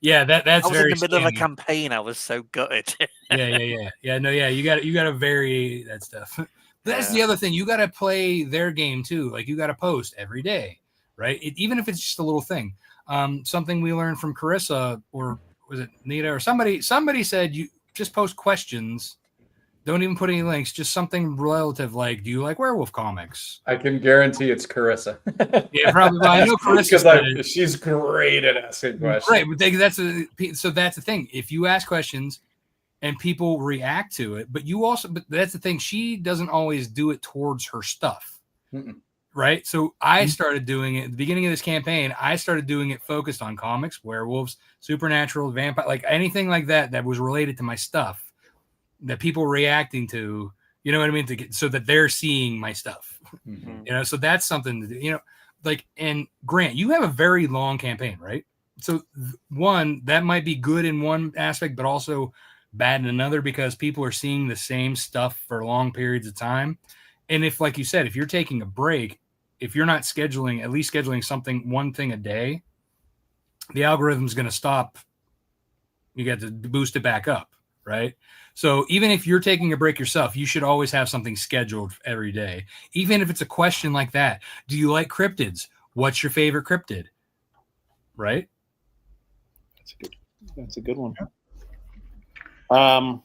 That's I was very in the middle scammy. of a campaign. I was so gutted. You got to vary that stuff. That's the other thing. You got to play their game too. Like, you got to post every day, right? Even if it's just a little thing. Something we learned from Carissa, or was it Nita, or somebody said, you just post questions. Don't even put any links. Just something relative, like, do you like werewolf comics? I can guarantee it's Carissa. Yeah, probably. Well, I know Carissa because she's great at asking questions. Right, but that's the thing. If you ask questions and people react to it, but that's the thing. She doesn't always do it towards her stuff. Mm-mm. Right. So I started doing it at the beginning of this campaign. I started doing it focused on comics, werewolves, supernatural, vampire, like anything like that was related to my stuff that people were reacting to, you know what I mean? So that they're seeing my stuff, so that's something to do, like, and Grant, you have a very long campaign, right? So one, that might be good in one aspect, but also bad in another, because people are seeing the same stuff for long periods of time. And if, like you said, if you're taking a break, if you're not at least scheduling one thing a day, the algorithm's going to stop. You got to boost it back up, right? So even if you're taking a break yourself, you should always have something scheduled every day. Even if it's a question like that. Do you like cryptids? What's your favorite cryptid? Right? That's a good one. I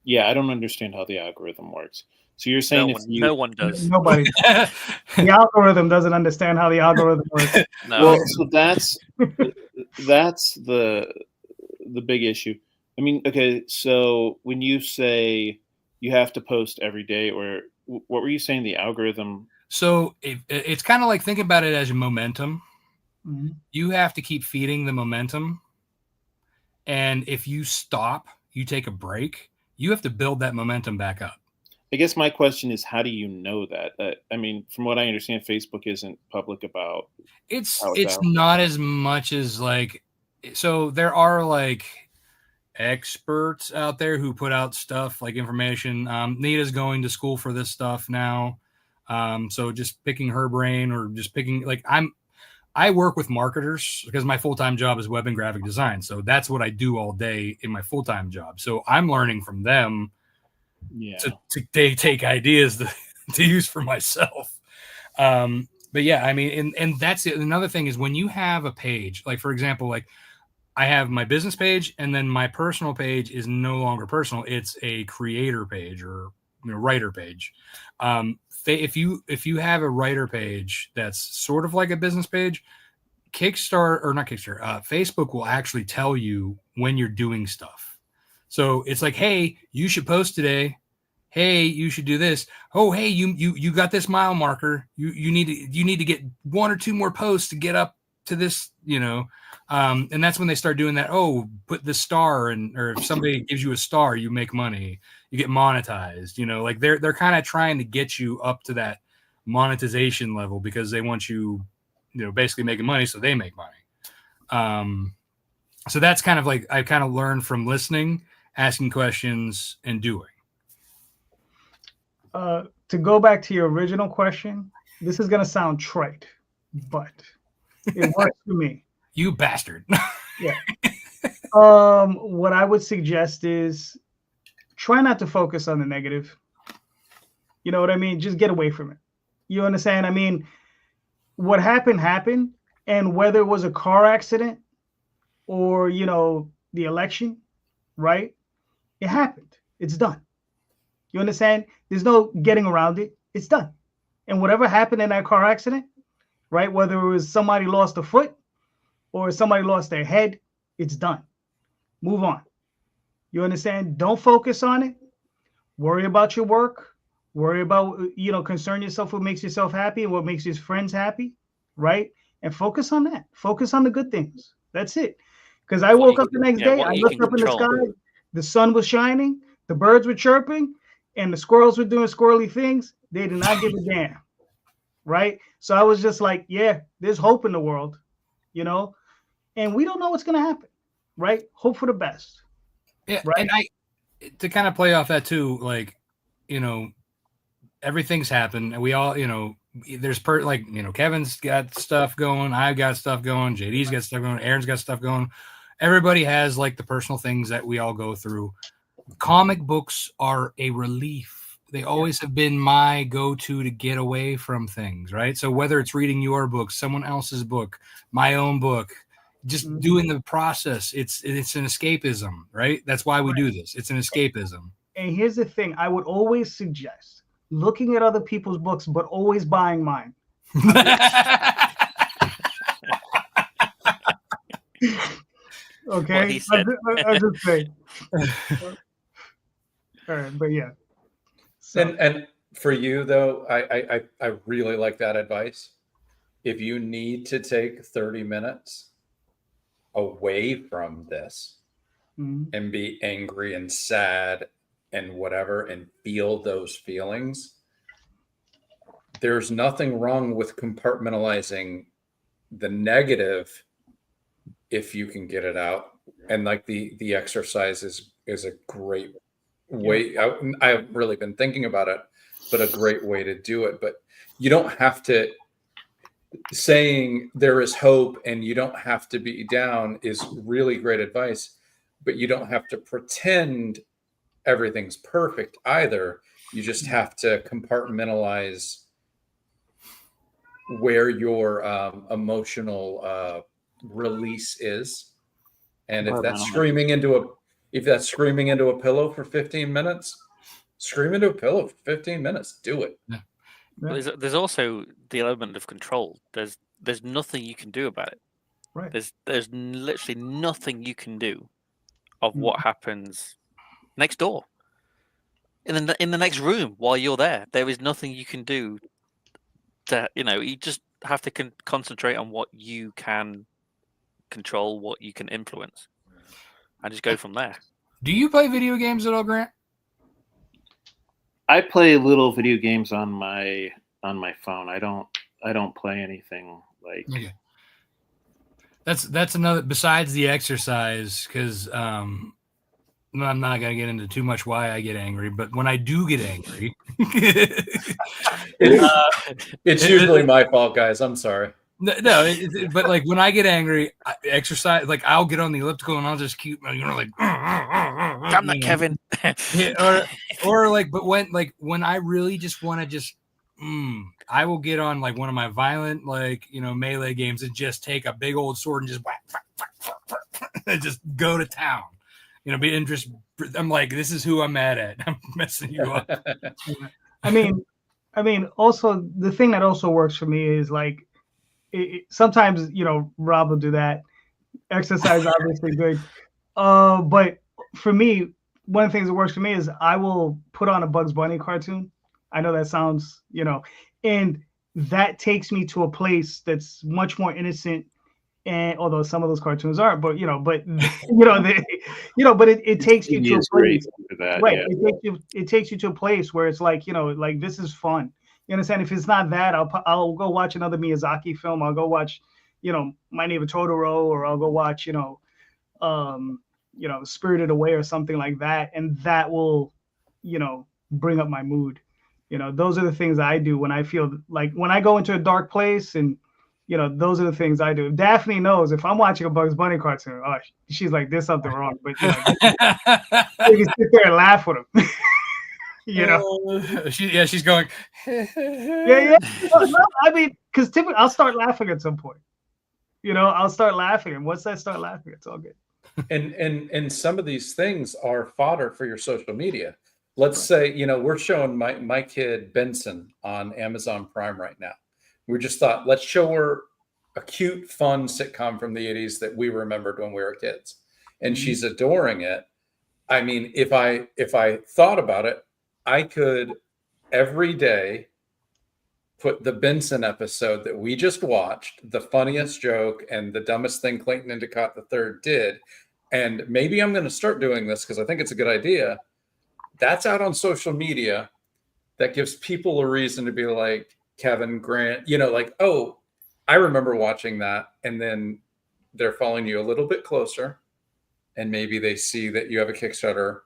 don't understand how the algorithm works. So you're saying no one does. Nobody. The algorithm doesn't understand how the algorithm works. No. Well, so that's the big issue. I mean, okay, so when you say you have to post every day, or what were you saying, the algorithm? So it's kind of like, think about it as a momentum. Mm-hmm. You have to keep feeding the momentum. And if you stop, you take a break, you have to build that momentum back up. I guess my question is, how do you know that? I mean, from what I understand, Facebook isn't public about. It's not as much as like, so there are like experts out there who put out stuff like information. Nita's going to school for this stuff now. So just picking her brain, or just picking, like, I work with marketers because my full-time job is web and graphic design. So that's what I do all day in my full-time job. So I'm learning from them. To take ideas to use for myself. But yeah, I mean, and that's it. Another thing is, when you have a page, like, for example, like, I have my business page, and then my personal page is no longer personal. It's a creator page, or writer page. If you have a writer page that's sort of like a business page, Facebook will actually tell you when you're doing stuff. So it's like, hey, you should post today. Hey, you should do this. Oh, hey, you got this mile marker. You need to get one or two more posts to get up to this, and that's when they start doing that. Oh, put the star, or if somebody gives you a star, you make money, you get monetized. Like they're kind of trying to get you up to that monetization level, because they want you, basically making money, so they make money. So that's kind of like, I kind of learned from listening, asking questions, and doing. To go back to your original question, this is going to sound trite, but it works for me. You bastard. Yeah. What I would suggest is try not to focus on the negative. You know what I mean? Just get away from it. You understand? I mean, what happened, and whether it was a car accident or, the election, right? It happened. It's done. You understand? There's no getting around it. It's done. And whatever happened in that car accident, right? Whether it was somebody lost a foot or somebody lost their head, it's done. Move on. You understand? Don't focus on it. Worry about your work. Worry about, concern yourself what makes yourself happy and what makes your friends happy, right? And focus on that. Focus on the good things. That's it. Because I woke up the next day, I looked up in the sky, the sun was shining, the birds were chirping, and the squirrels were doing squirrely things. They did not give a damn, right? So I was just like, yeah, there's hope in the world, and we don't know what's going to happen, right? Hope for the best. Yeah, right? And to kind of play off that too, like, everything's happened, and we all, there's Kevin's got stuff going, I've got stuff going, JD's got stuff going, Aaron's got stuff going. Everybody has like the personal things that we all go through. Comic books are a relief. They always have been my go-to to get away from things, right? So whether it's reading your book, someone else's book, my own book, just doing the process, it's an escapism, right? That's why we do this. It's an escapism. And here's the thing, I would always suggest looking at other people's books, but always buying mine. Okay, I just say. All right, but yeah. So. And for you though, I really like that advice. If you need to take 30 minutes away from this and be angry and sad and whatever and feel those feelings, there's nothing wrong with compartmentalizing the negative if you can get it out. And like the exercise is a great way. I've really been thinking about it, but a great way to do it. But you don't have to, saying there is hope and you don't have to be down is really great advice, but you don't have to pretend everything's perfect either. You just have to compartmentalize where your emotional release is. And if that's screaming into a pillow for 15 minutes, scream into a pillow for 15 minutes. Do it. Yeah. Well, there's also the element of control. There's nothing you can do about it. Right. There's literally nothing you can do of what happens next door, in the next room while you're there. There is nothing you can do. You just have to concentrate on what you can control, what you can influence, and just go from there. Do you play video games at all, Grant? I play little video games on my phone. I don't play anything like. Okay. That's another besides the exercise, because I'm not gonna get into too much why I get angry, but when I do get angry, it's usually my fault, guys. I'm sorry. No, but like when I get angry, I exercise. Like I'll get on the elliptical and I'll just keep, like, damn that, Kevin. Yeah, or like, but when I really just want to I will get on like one of my violent melee games and just take a big old sword and just whack, and just go to town. I'm like, this is who I'm mad at. I'm messing you up. I mean, also the thing that also works for me is like. Sometimes Rob will do that. Exercise obviously good, but for me, one of the things that works for me is I will put on a Bugs Bunny cartoon. I know that sounds and that takes me to a place that's much more innocent. And although some of those cartoons aren't, but it takes you to a place. Right, yeah. It takes you to a place where it's like like this is fun. You understand? If it's not that, I'll go watch another Miyazaki film. I'll go watch, My Neighbor Totoro, or I'll go watch, Spirited Away or something like that, and that will, bring up my mood. Those are the things I do when I feel like when I go into a dark place and those are the things I do. Daphne knows if I'm watching a Bugs Bunny cartoon, she's like, there's something wrong. But you can sit there and laugh with him. She's going. Yeah. No, I mean, because typically I'll start laughing at some point. I'll start laughing, and once I start laughing, it's all good. And some of these things are fodder for your social media. Let's say, we're showing my kid Benson on Amazon Prime right now. We just thought, let's show her a cute, fun sitcom from the 80s that we remembered when we were kids. And she's adoring it. I mean, if I thought about it, I could every day put the Benson episode that we just watched, the funniest joke and the dumbest thing Clayton Endicott III did. And maybe I'm going to start doing this because I think it's a good idea. That's out on social media. That gives people a reason to be like, Kevin, Grant, like, oh, I remember watching that. And then they're following you a little bit closer. And maybe they see that you have a Kickstarter.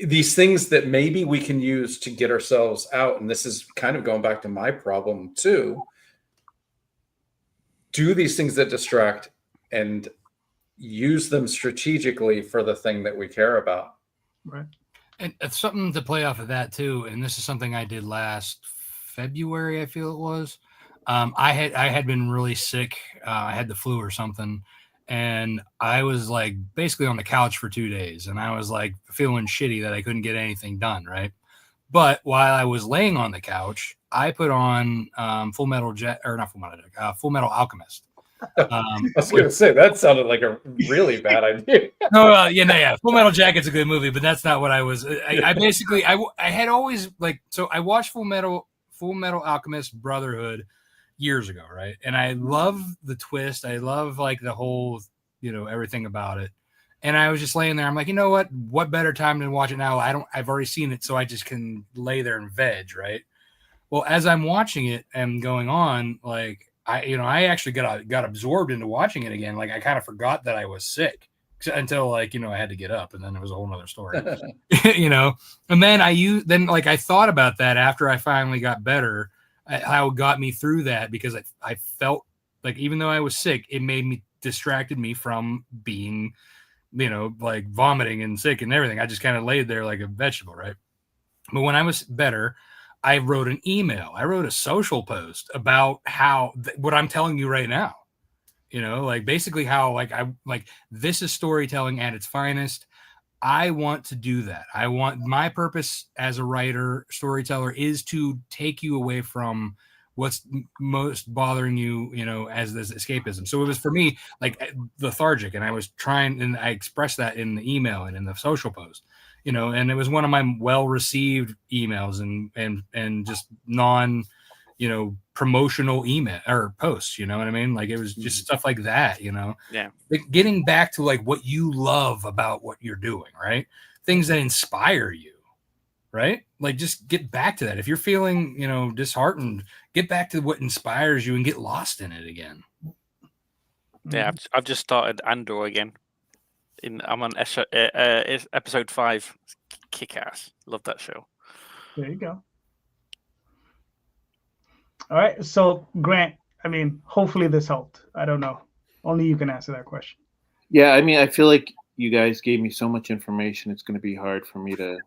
These things that maybe we can use to get ourselves out. And this is kind of going back to my problem too. Do these things that distract and use them strategically for the thing that we care about. Right. And it's something to play off of that too. And this is something I did last February, I feel it was. I had been really sick. I had the flu or something. And I was like basically on the couch for 2 days. And I was like feeling shitty that I couldn't get anything done. Right. But while I was laying on the couch, I put on Full Metal Alchemist. I was going to say, that sounded like a really bad idea. No, Full Metal Jacket's a good movie, but that's not what I was. I basically, I had always I watched Full Metal Alchemist Brotherhood years ago, right? And I love the twist. I love the whole, everything about it. And I was just laying there. I'm like, you know what? What better time to watch it now? I've already seen it, so I just can lay there and veg, right? Well, as I'm watching it and going on, I actually got absorbed into watching it again. I kind of forgot that I was sick until I had to get up, and then it was a whole nother story, and then I thought about that after I finally got better, how it got me through that, because I felt like, even though I was sick, it distracted me from being, vomiting and sick and everything. I just kind of laid there like a vegetable. Right. But when I was better, I wrote an email. I wrote a social post about how what I'm telling you right now, basically how this is storytelling at its finest. I want to do that. My purpose as a writer, storyteller, is to take you away from what's most bothering you, as this escapism. So it was for me lethargic, and I was trying, and I expressed that in the email and in the social post. And it was one of my well-received emails and just non, promotional email or posts, you know what I mean? It was just stuff like that, Yeah. Getting back to what you love about what you're doing, right? Things that inspire you, right? Just get back to that. If you're feeling, disheartened, get back to what inspires you and get lost in it again. Yeah. I've just started Andor again. I'm on episode 5. Kick ass. Love that show. There you go. All right. So, Grant, hopefully this helped. I don't know. Only you can answer that question. Yeah, I feel like you guys gave me so much information. It's going to be hard for me to.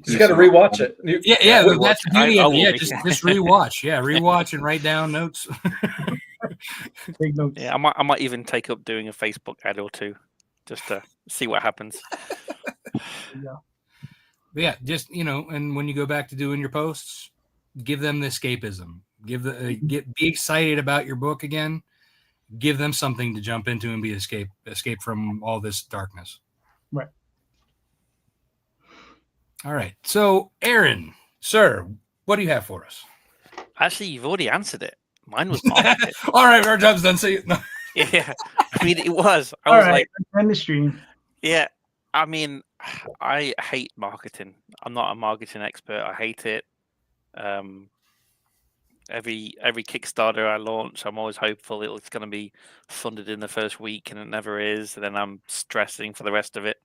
You got to rewatch it. Yeah. That's the beauty of it. Yeah, just rewatch. Yeah, rewatch and write down notes. Take notes. Yeah, I might even take up doing a Facebook ad or two, just to see what happens. Yeah. Yeah, just and when you go back to doing your posts, give them the escapism. Be excited about your book again. Give them something to jump into and be escape from all this darkness. Right. All right. So, Aaron, sir, what do you have for us? Actually, you've already answered it. Mine was marketing. All right, our job's done. No. Yeah, it was. I All was right, end the stream. Yeah, I hate marketing. I'm not a marketing expert. I hate it. Every Kickstarter I launch, I'm always hopeful it's going to be funded in the first week, and it never is. And then I'm stressing for the rest of it.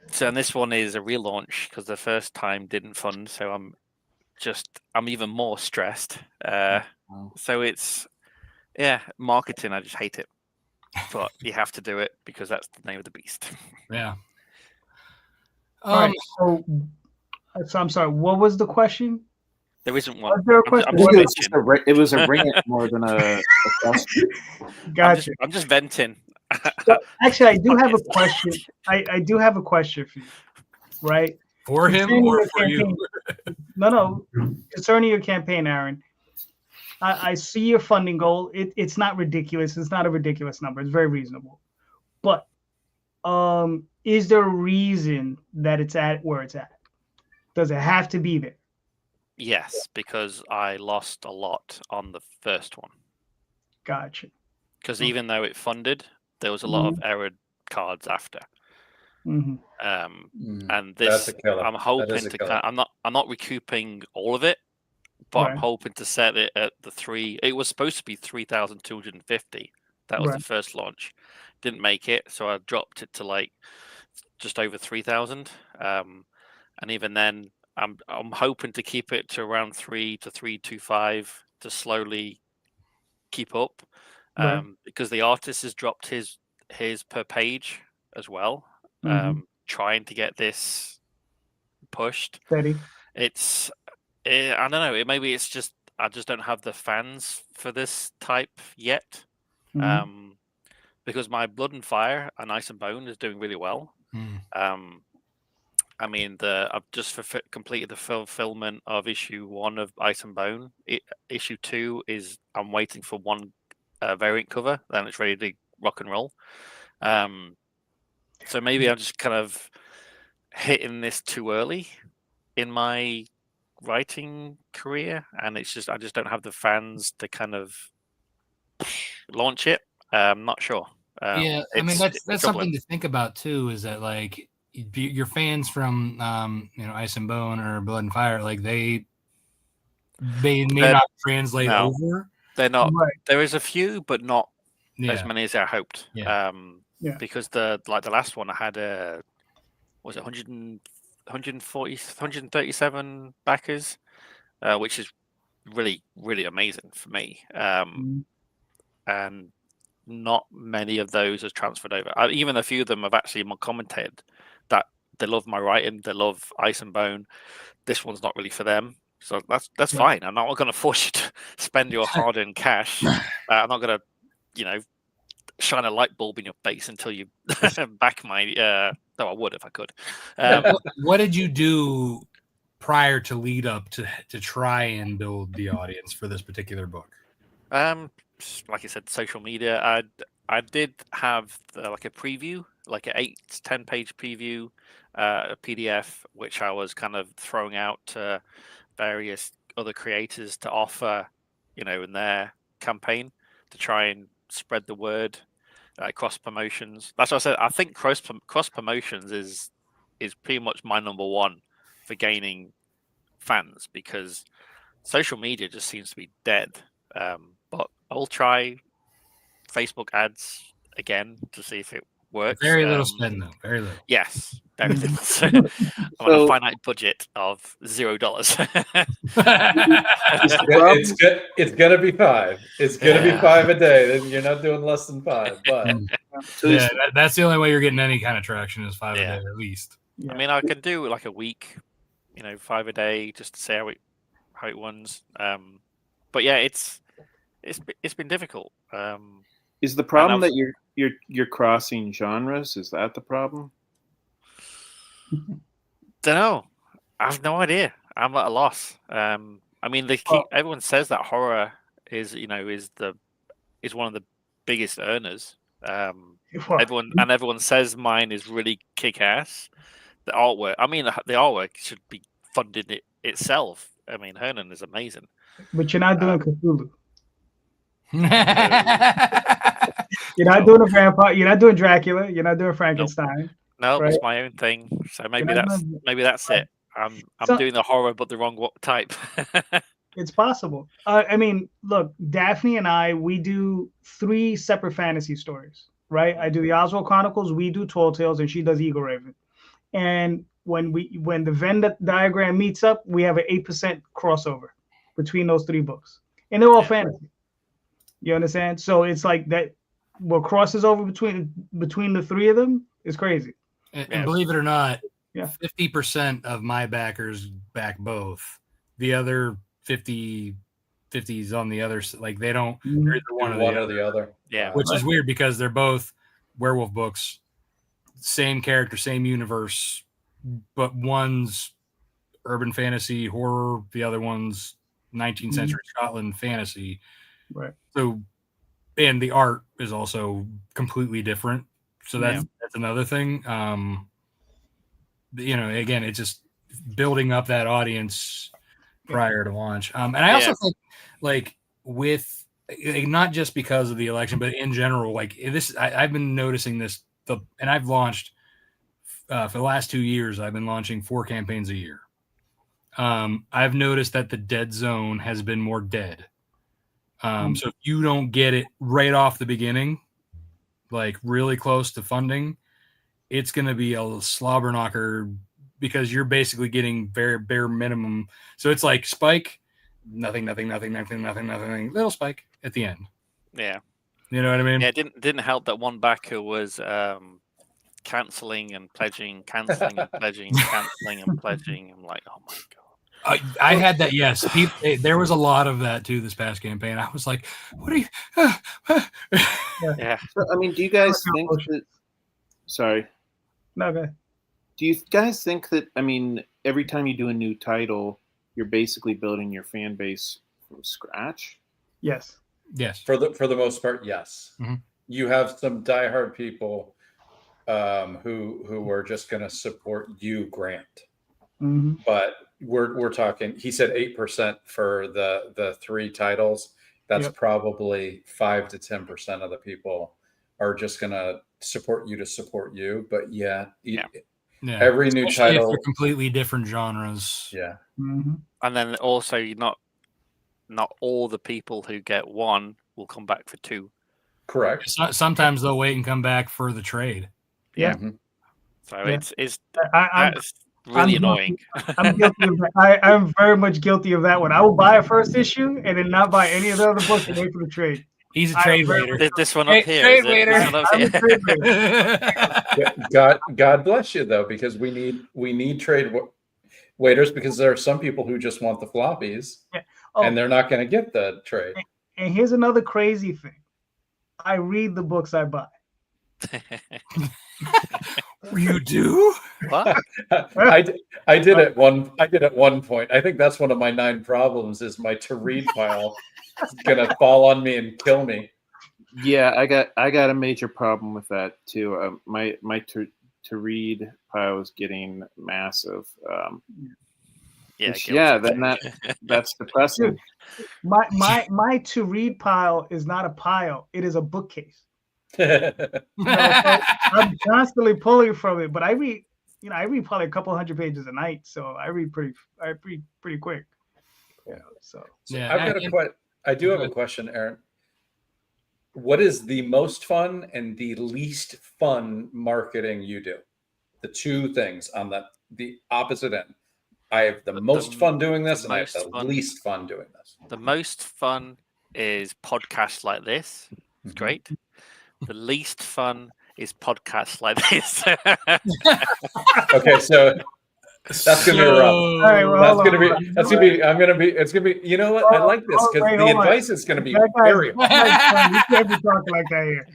So, and this one is a relaunch because the first time didn't fund. So I'm I'm even more stressed. So it's marketing. I just hate it, but you have to do it because that's the name of the beast. Yeah. All right. So I'm sorry. What was the question? There isn't one. Was there a question? It was a rant more than a question. Gotcha. I'm just venting. So, actually, I do have a question. I do have a question for you, right? For him or for you? No. Concerning your campaign, Aaron, I see your funding goal. It's not ridiculous. It's not a ridiculous number. It's very reasonable. But is there a reason that it's at where it's at? Does it have to be there? Yes, because I lost a lot on the first one. Gotcha. Because even though it funded, there was a lot of errored cards after. Mm-hmm. And this, That's a killer. I'm hoping to. I'm not recouping all of it, but I'm hoping to set it at the 3. It was supposed to be 3,250. That was the first launch. Didn't make it, so I dropped it to like just over 3,000. And even then, I'm hoping to keep it to around 3 to 325 to slowly keep up, because the artist has dropped his per page as well. Trying to get this pushed. Steady. I don't know. Maybe it's just I just don't have the fans for this type yet. Because my Blood and Fire and Ice and Bone is doing really well. I mean, I've just completed the fulfillment of issue 1 of Ice and Bone. Issue 2 is I'm waiting for one variant cover, then it's ready to rock and roll. So maybe I'm just kind of hitting this too early in my writing career, and it's just I just don't have the fans to kind of launch it. I'm not sure. I mean that's something to think about too. Is that like your fans from Ice and Bone or Blood and Fire, like they may not translate over. They're not. There is a few, but not as many as I hoped. Because the last one I had was it 137 backers, which is really, really amazing for me. And not many of those have transferred over. Even a few of them have actually commented that they love my writing, they love Ice and Bone. This one's not really for them. So that's fine. I'm not going to force you to spend your hard-earned cash. I'm not going to, shine a light bulb in your face until you back my. Though I would if I could. What did you do prior to lead up to try and build the audience for this particular book? Like I said, social media. I did have like a preview, like an 8 to 10 page preview, a PDF, which I was kind of throwing out to various other creators to offer, in their campaign to try and spread the word, cross promotions. That's what I said. I think cross promotions is pretty much my number one for gaining fans, because social media just seems to be dead. But I'll try Facebook ads again to see if it works. Very little spend though. Very little. Yes, very little. I'm on a finite budget of $0. It's gonna be 5. It's gonna be 5 a day. You're not doing less than 5. But that's the only way you're getting any kind of traction is 5 a day at least. I mean, I can do like a week, 5 a day, just to see how it runs. But yeah, it's been difficult. Is the problem that you're crossing genres? Is that the problem? Don't know. I have no idea. I'm at a loss. I mean, everyone says that horror is one of the biggest earners. Everyone says mine is really kick ass. The artwork. I mean, the artwork should be funded itself. I mean, Hernan is amazing. But you're not doing Cthulhu. You're not doing a vampire. You're not doing Dracula. You're not doing Frankenstein. No, it's my own thing. So maybe that's it. I'm doing the horror, but the wrong type. It's possible. I mean, look, Daphne and I, we do 3 separate fantasy stories, right? I do the Oswald Chronicles, we do Tall Tales, and she does Eagle Raven. And when the Venn diagram meets up, we have an 8% crossover between those 3 books, and they're all fantasy. You understand? So it's like that. What crosses over between the 3 of them is crazy. And believe it or not, Yeah. 50% of my backers back both. The other 50's on the other, like they don't. They're either one or the other. Yeah, which is weird because they're both werewolf books, same character, same universe, but one's urban fantasy horror, the other one's 19th century Scotland fantasy. Right. So, and the art is also completely different. So that's another thing. Again, it's just building up that audience prior to launch. And I also think, like, with not just because of the election, but in general, like this, I've been noticing this. And I've launched for the last 2 years. I've been launching 4 campaigns a year. I've noticed that the dead zone has been more dead. So if you don't get it right off the beginning, like really close to funding, it's going to be a slobber knocker because you're basically getting very bare minimum. So it's like spike, nothing, little spike at the end. Yeah. You know what I mean? Yeah, it didn't help that one backer was cancelling and pledging, cancelling and pledging, cancelling and pledging. I'm like, oh my God. I had that. Yes, there was a lot of that too this past campaign. I was like, "What are you?" Yeah. So, I mean, do you guys think that? Sorry. No, go ahead. Do you guys think that? I mean, every time you do a new title, you're basically building your fan base from scratch. Yes. Yes. For the most part, yes. Mm-hmm. You have some diehard people who are just going to support you, Grant. Mm-hmm. But we're talking. He said 8% for the 3 titles. That's probably 5 to 10% of the people are just going to support you to support you. But every new Especially title, if they're completely different genres. Yeah. Mm-hmm. And then also, not all the people who get 1 will come back for 2. Correct. Sometimes they'll wait and come back for the trade. Yeah. Mm-hmm. So it's that's really annoying. I'm guilty of that. I'm very much guilty of that one. I will buy a first issue and then not buy any of the other books and wait for the trade. He's a trade waiter. This one up here. Trade waiter. God bless you though, because we need trade waiters because there are some people who just want the floppies and they're not going to get the trade. And here's another crazy thing. I read the books I buy. You do? What? I did at one point. I think that's one of my 9 problems is my to read pile is gonna fall on me and kill me. Yeah, I got a major problem with that too. My to read pile is getting massive. Then that's depressing. My to read pile is not a pile; it is a bookcase. I'm constantly pulling from it, but I read probably a couple hundred pages a night, so I read pretty quick. So I do have a question, Aaron. What is the most fun and the least fun marketing you do? The 2 things on the opposite end. I have the most fun doing this, and I have the least fun doing this. The most fun is podcasts like this. It's great. The least fun is podcasts like this. Okay, so that's gonna be rough. Right, well, It's gonna be. You know what? I like this because the advice is gonna be very. You can't be talking like that here.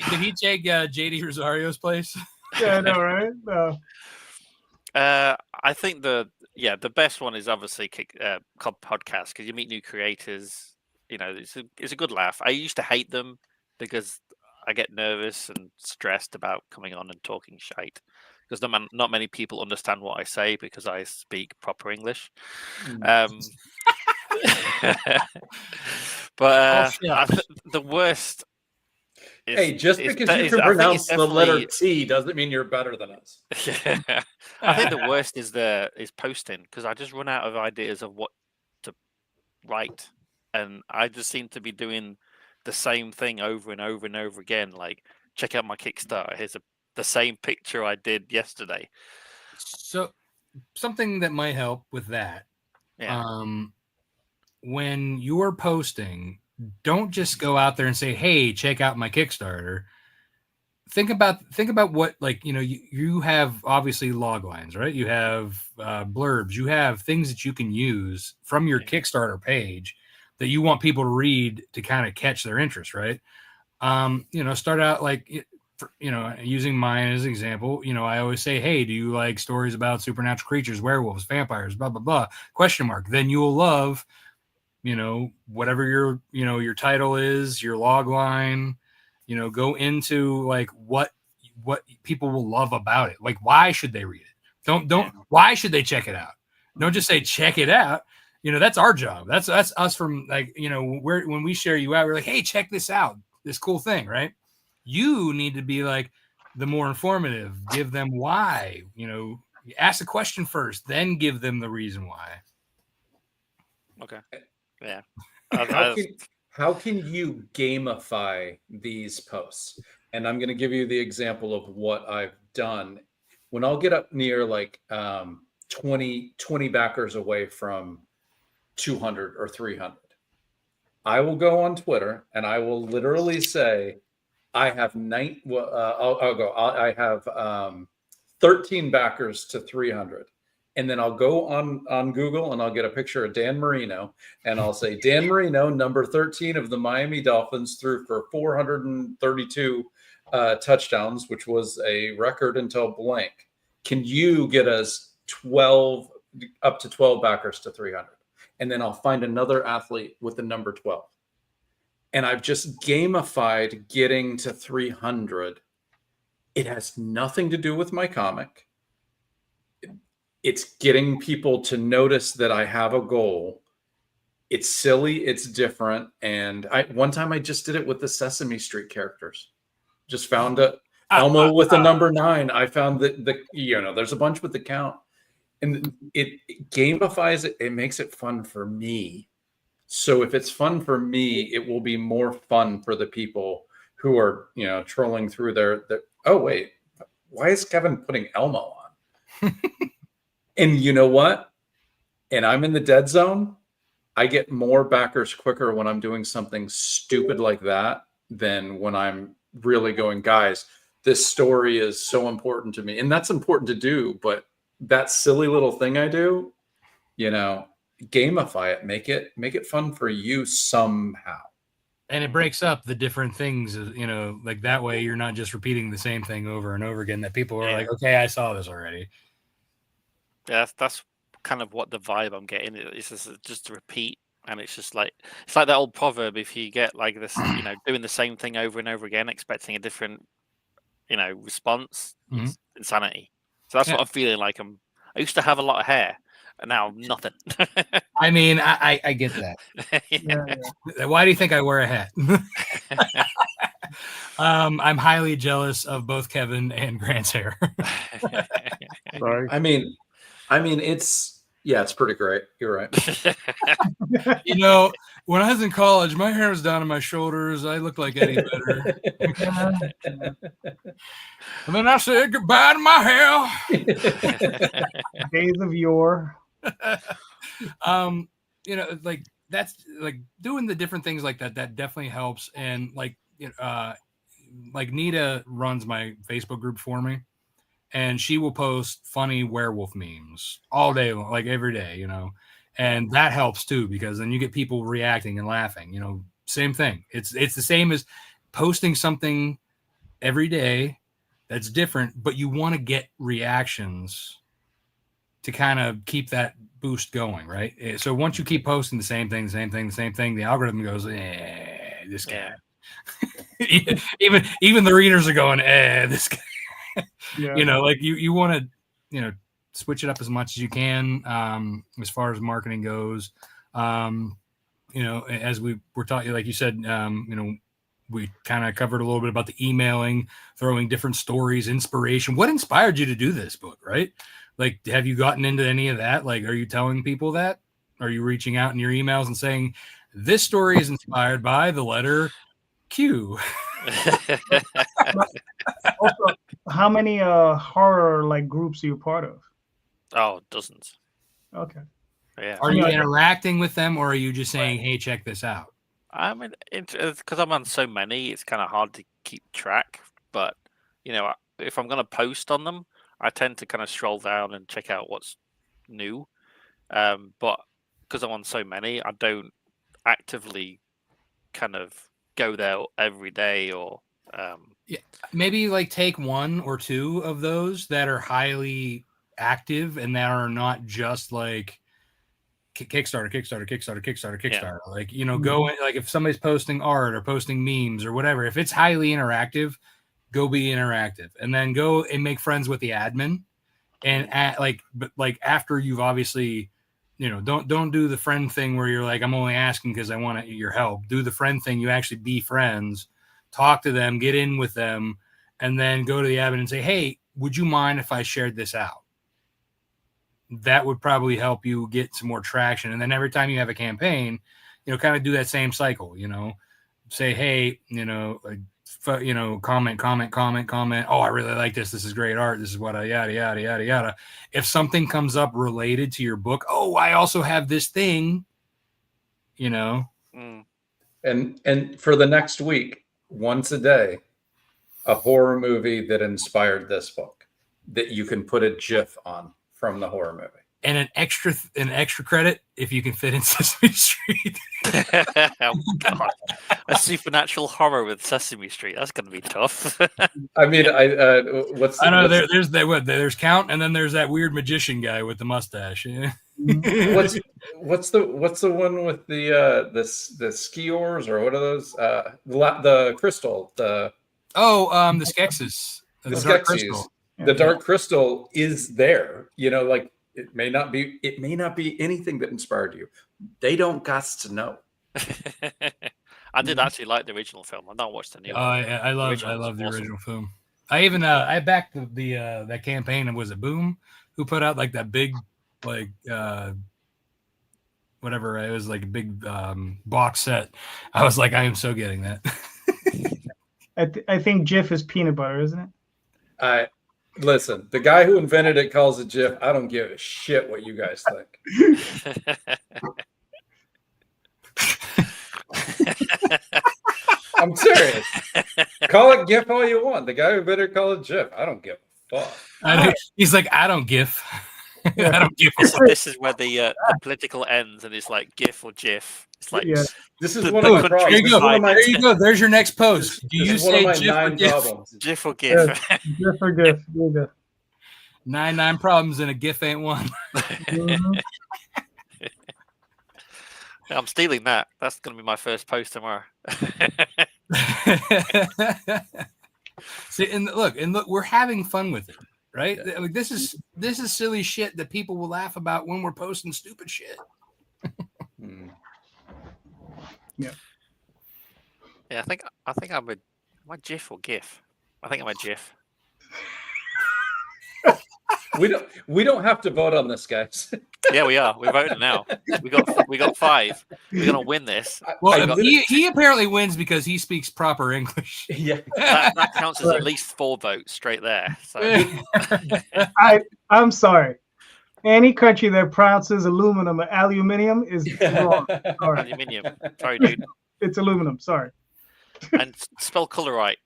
Did he take JD Rosario's place? Yeah, I know, right? No. I think the best one is obviously podcast because you meet new creators. It's a good laugh. I used to hate them because I get nervous and stressed about coming on and talking shite because not many people understand what I say because I speak proper English. But the worst. Just because you can pronounce the letter T doesn't mean you're better than us. I think the worst is posting because I just run out of ideas of what to write, and I just seem to be doing the same thing over and over and over again. Like check out my Kickstarter. Here's the same picture I did yesterday. So something that might help with that. Yeah. When you're posting, don't just go out there and say, "Hey, check out my Kickstarter." Think about what, like, you have obviously log lines, right? You have blurbs, you have things that you can use from your Kickstarter page that you want people to read to kind of catch their interest, right? Start out like, using mine as an example. I always say, hey, do you like stories about supernatural creatures, werewolves, vampires, blah blah blah, question mark. Then you'll love, whatever your title is, your log line. Go into like what people will love about it. Like, why should they read it? Don't why should they check it out? Don't just say check it out. That's our job. That's us from, like, when we share you out, we're like, hey, check this out, this cool thing, right? You need to be like the more informative, give them why, ask the question first, then give them the reason why. Okay. Yeah. How can you gamify these posts? And I'm going to give you the example of what I've done. When I'll get up near like 20 backers away from 200 or 300, I will go on Twitter and I will literally say, I have I have 13 backers to 300. And then I'll go on Google and I'll get a picture of Dan Marino and I'll say, Dan Marino, number 13 of the Miami Dolphins, threw for 432 touchdowns, which was a record until blank. Can you get us up to 12 backers to 300? And then I'll find another athlete with the number 12. And I've just gamified getting to 300. It has nothing to do with my comic. It's getting people to notice that I have a goal. It's silly, it's different. And one time I just did it with the Sesame Street characters. Just found Elmo with the number 9. I found that there's a bunch with the count. And it gamifies it. It makes it fun for me. So if it's fun for me, it will be more fun for the people who are, trolling through their oh, wait, why is Kevin putting Elmo on? And you know what? And I'm in the dead zone. I get more backers quicker when I'm doing something stupid like that than when I'm really going, guys, this story is so important to me. And that's important to do. But that silly little thing I do, gamify it, make it fun for you somehow. And it breaks up the different things, like that way you're not just repeating the same thing over and over again that people are like, okay, I saw this already. Yeah, that's kind of what the vibe I'm getting. It's just a repeat, and it's like that old proverb: if you get like this, doing the same thing over and over again, expecting a different, response, it's insanity. So that's what I'm feeling like. I used to have a lot of hair, and now nothing. I mean, I get that. Yeah. Why do you think I wear a hat? I'm highly jealous of both Kevin and Grant's hair. Sorry. I mean, it's pretty great. You're right. When I was in college, my hair was down to my shoulders. I looked like Eddie Vedder. And then I said goodbye to my hair. Days of yore. Like that's like doing the different things like that. That definitely helps. And like Nita runs my Facebook group for me. And she will post funny werewolf memes all day, like every day, and that helps too, because then you get people reacting and laughing, same thing. It's the same as posting something every day that's different, but you want to get reactions to kind of keep that boost going, right? So once you keep posting the same thing, the algorithm goes, this guy. even the readers are going, this guy. Yeah. Like you want to, switch it up as much as you can, as far as marketing goes. As we were talking, like you said, we kind of covered a little bit about the emailing, throwing different stories, inspiration. What inspired you to do this book, right? Like, have you gotten into any of that? Like, are you telling people that? Are you reaching out in your emails and saying, this story is inspired by the letter Q? Also, how many horror like groups are you part of? Oh, dozens. Okay. Yeah. Are you interacting with them, or are you just saying, "Hey, check this out"? I mean, because I'm on so many, it's kind of hard to keep track. But if I'm going to post on them, I tend to kind of scroll down and check out what's new. But because I'm on so many, I don't actively kind of go there every day or. Yeah, maybe like take one or two of those that are highly active and that are not just like Kickstarter. Yeah. Like, go in, like if somebody's posting art or posting memes or whatever, if it's highly interactive, go be interactive, and then go and make friends with the admin. And but after you've obviously, don't do the friend thing where you're like, I'm only asking because I want your help. Do the friend thing. You actually be friends, talk to them, get in with them, and then go to the admin and say, hey, would you mind if I shared this out? That would probably help you get some more traction. And then every time you have a campaign, kind of do that same cycle, say, hey, comment. Oh, I really like this. This is great art. This is what yada, yada, yada, yada. If something comes up related to your book, oh, I also have this thing, And for the next week, once a day, a horror movie that inspired this book that you can put a GIF on from the horror movie. And an extra credit if you can fit in Sesame Street. Oh God, a supernatural horror with Sesame Street. That's going to be tough. I mean, there's Count, and then there's that weird magician guy with the mustache. What's the one with the skiers, or what are those? The crystal. The Skeksis. The Dark Crystal. The Dark Crystal is there. Like. It may not be anything that inspired you. They don't got to know. I did actually like the original film. I've not watched the new one. I love the original film. I even I backed the that campaign, and was it Boom who put out like that big whatever, it was like a big box set. I was like, I am so getting that. I think Jif is peanut butter, isn't it? Listen, the guy who invented it calls it GIF. I don't give a shit what you guys think. I'm serious. Call it GIF all you want. The guy who invented it called it GIF. I don't give a fuck. He's like, I don't GIF. I don't GIF. This is where the political ends, and it's like GIF or GIF. It's like this is one of the problems. There you go. There's your next post. Do you say GIF or GIF? GIF or GIF? GIF or GIF. 9 problems and a GIF ain't one. I'm stealing that. That's going to be my first post tomorrow. See, and look, we're having fun with it, right? Yeah. Like this is silly shit that people will laugh about when we're posting stupid shit. Yeah. Yeah, I think I'm a GIF or GIF. I think I'm a GIF. We don't have to vote on this, guys. Yeah, we are. We're voting now. We got 5. We're gonna win this. Well, he apparently wins because he speaks proper English. Yeah, that counts as at least 4 votes straight there. So I'm sorry. Any country that pronounces aluminum or aluminium is wrong. Sorry. Aluminium. Sorry, dude. It's aluminum. Sorry. And spell color right.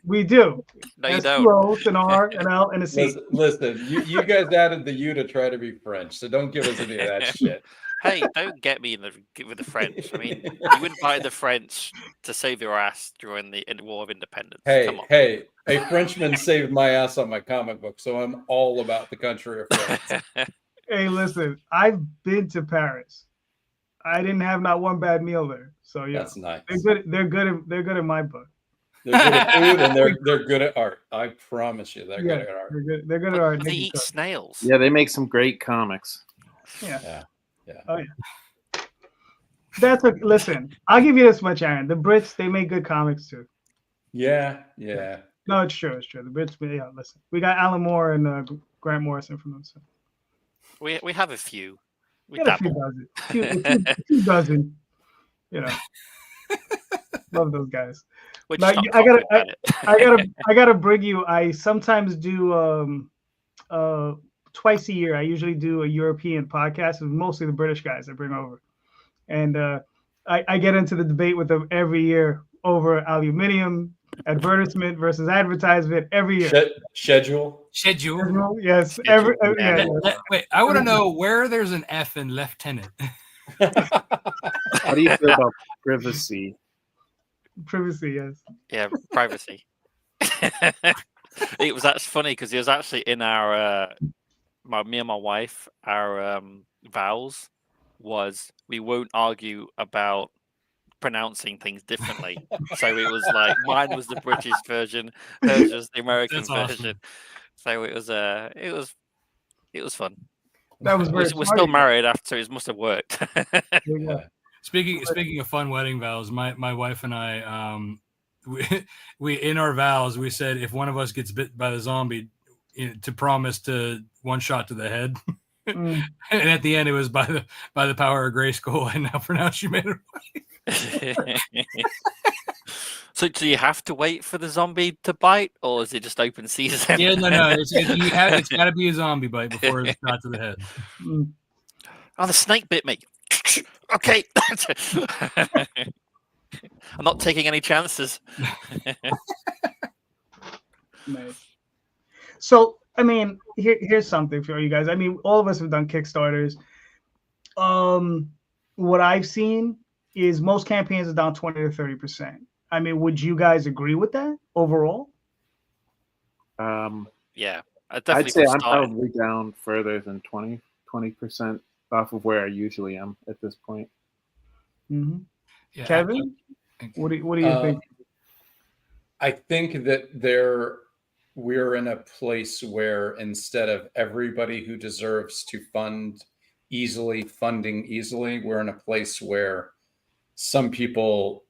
We do. No, you don't. O's, an R, an L, and a C. Listen, you guys added the U to try to be French, so don't give us any of that shit. Hey, don't get me with the French. I mean, you invited the French to save your ass during the War of Independence. Hey, a Frenchman saved my ass on my comic book, so I'm all about the country of France. Hey, listen, I've been to Paris. I didn't have not one bad meal there. So yeah, that's nice. They're good in my book. They're good at food, and they're good at art. I promise you, they're good at art. They're good at art. They eat snails. Yeah, they make some great comics. Yeah. Oh yeah. Listen. I'll give you this much, Aaron. The Brits, they make good comics too. Yeah. No, it's true. The Brits, yeah. Listen, we got Alan Moore and Grant Morrison from them. So. We have a few. We got a few dozen. You know. Love those guys. We're Now, just not I gotta, confident at it. I gotta bring you. I sometimes do twice a year. I usually do a European podcast. It's mostly the British guys I bring over, and I get into the debate with them every year over aluminium advertisement versus advertisement every year. Schedule. Yes, Schedule, yeah. Wait, I want to know where there's an F in lieutenant. How do you feel about privacy? Privacy, yes. Yeah, privacy. It was actually funny because he was actually in our me and my wife, our vows was we won't argue about pronouncing things differently. So it was like mine was the British version, hers was the American version. So it was fun. That was very We're still married after it must have worked. Yeah. Speaking of fun wedding vows, my wife and I we in our vows we said if one of us gets bit by the zombie to promise to one shot to the head. And at the end it was by the power of Grayskull. I now pronounce you man. So do you have to wait for the zombie to bite, or is it just open season? Yeah, no. It's got to be a zombie bite before it's shot to the head. Oh, the snake bit me. Okay. I'm not taking any chances. Nice. So, I mean, here's something for you guys. I mean, all of us have done Kickstarters. What I've seen is most campaigns are down 20 to 30%. I mean, would you guys agree with that overall? Yeah, I'd say I'm probably down further than 20% off of where I usually am at this point. Mm-hmm. Yeah, Kevin, what do you think? I think that we're in a place where instead of everybody who deserves to funding easily, we're in a place where some people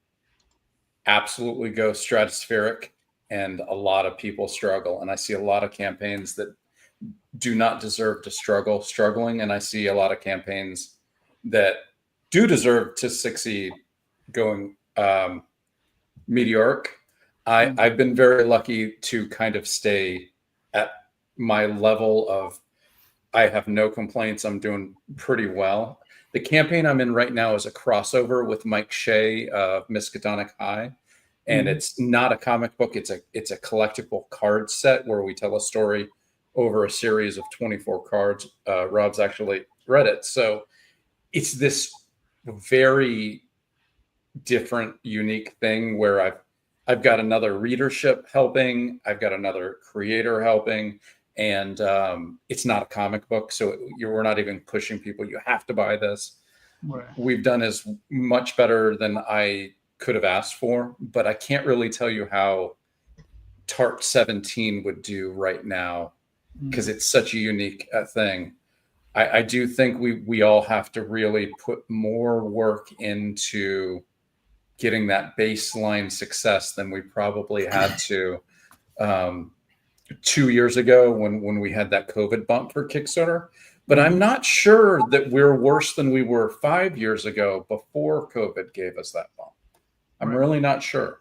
absolutely go stratospheric and a lot of people struggle. And I see a lot of campaigns that do not deserve to struggling. And I see a lot of campaigns that do deserve to succeed going meteoric. I've been very lucky to kind of stay at my level of, I have no complaints. I'm doing pretty well. The campaign I'm in right now is a crossover with Mike Shea of Miskatonic High. And it's not a comic book. It's a collectible card set where we tell a story over a series of 24 cards. Rob's actually read it. So it's this very different, unique thing where I've got another readership helping. I've got another creator helping. And it's not a comic book. So we're not even pushing people. You have to buy this. Right. We've done as much better than I could have asked for, but I can't really tell you how Tart 17 would do right now because it's such a unique thing. I do think we all have to really put more work into getting that baseline success than we probably had to 2 years ago when we had that COVID bump for Kickstarter. But I'm not sure that we're worse than we were 5 years ago before COVID gave us that bump. I'm really not sure.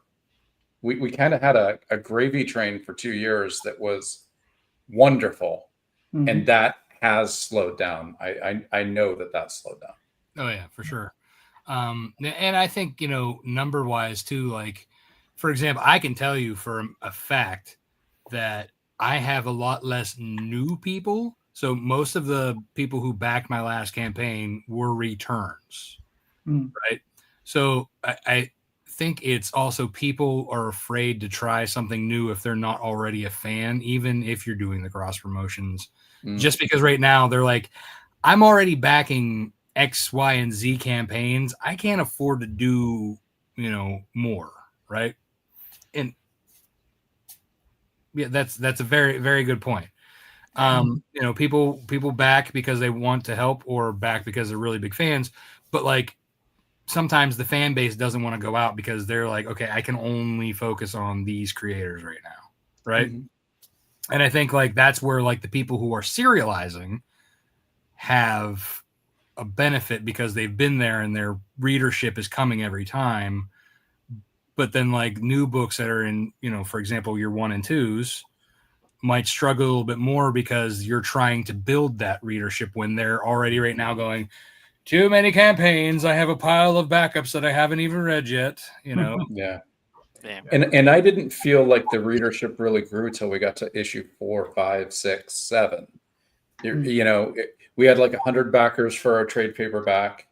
We kind of had a gravy train for 2 years that was wonderful, and that has slowed down. I know that slowed down. Oh yeah, for sure. And I think, number wise too, like, for example, I can tell you for a fact that I have a lot less new people. So most of the people who backed my last campaign were returns, right? So I think it's also people are afraid to try something new if they're not already a fan, even if you're doing the cross promotions, just because right now they're like, I'm already backing X, Y, and Z campaigns. I can't afford to do, more. Right. And yeah, that's a very, very good point. People back because they want to help or back because they're really big fans, but like, sometimes the fan base doesn't want to go out because they're like, okay, I can only focus on these creators right now. Right. And I think like, that's where like the people who are serializing have a benefit because they've been there and their readership is coming every time. but then like new books that are in, for example, your 1 and 2s might struggle a little bit more because you're trying to build that readership when they're already right now going, too many campaigns. I have a pile of backups that I haven't even read yet, Yeah. Damn. And I didn't feel like the readership really grew till we got to issue 4, 5, 6, 7. We had like 100 backers for our trade paperback.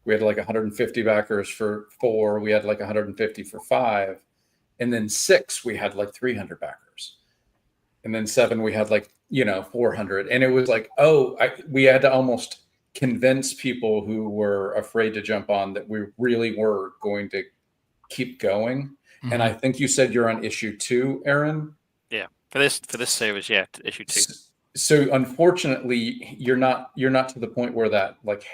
We had like 150 backers for 4. We had like 150 for 5. And then 6, we had like 300 backers. And then 7, we had like, 400. And it was like, we had to almost convince people who were afraid to jump on that we really were going to keep going. Mm-hmm. And I think you said you're on issue 2, Aaron. Yeah, for this series, yeah, issue 2. So unfortunately, you're not to the point where that like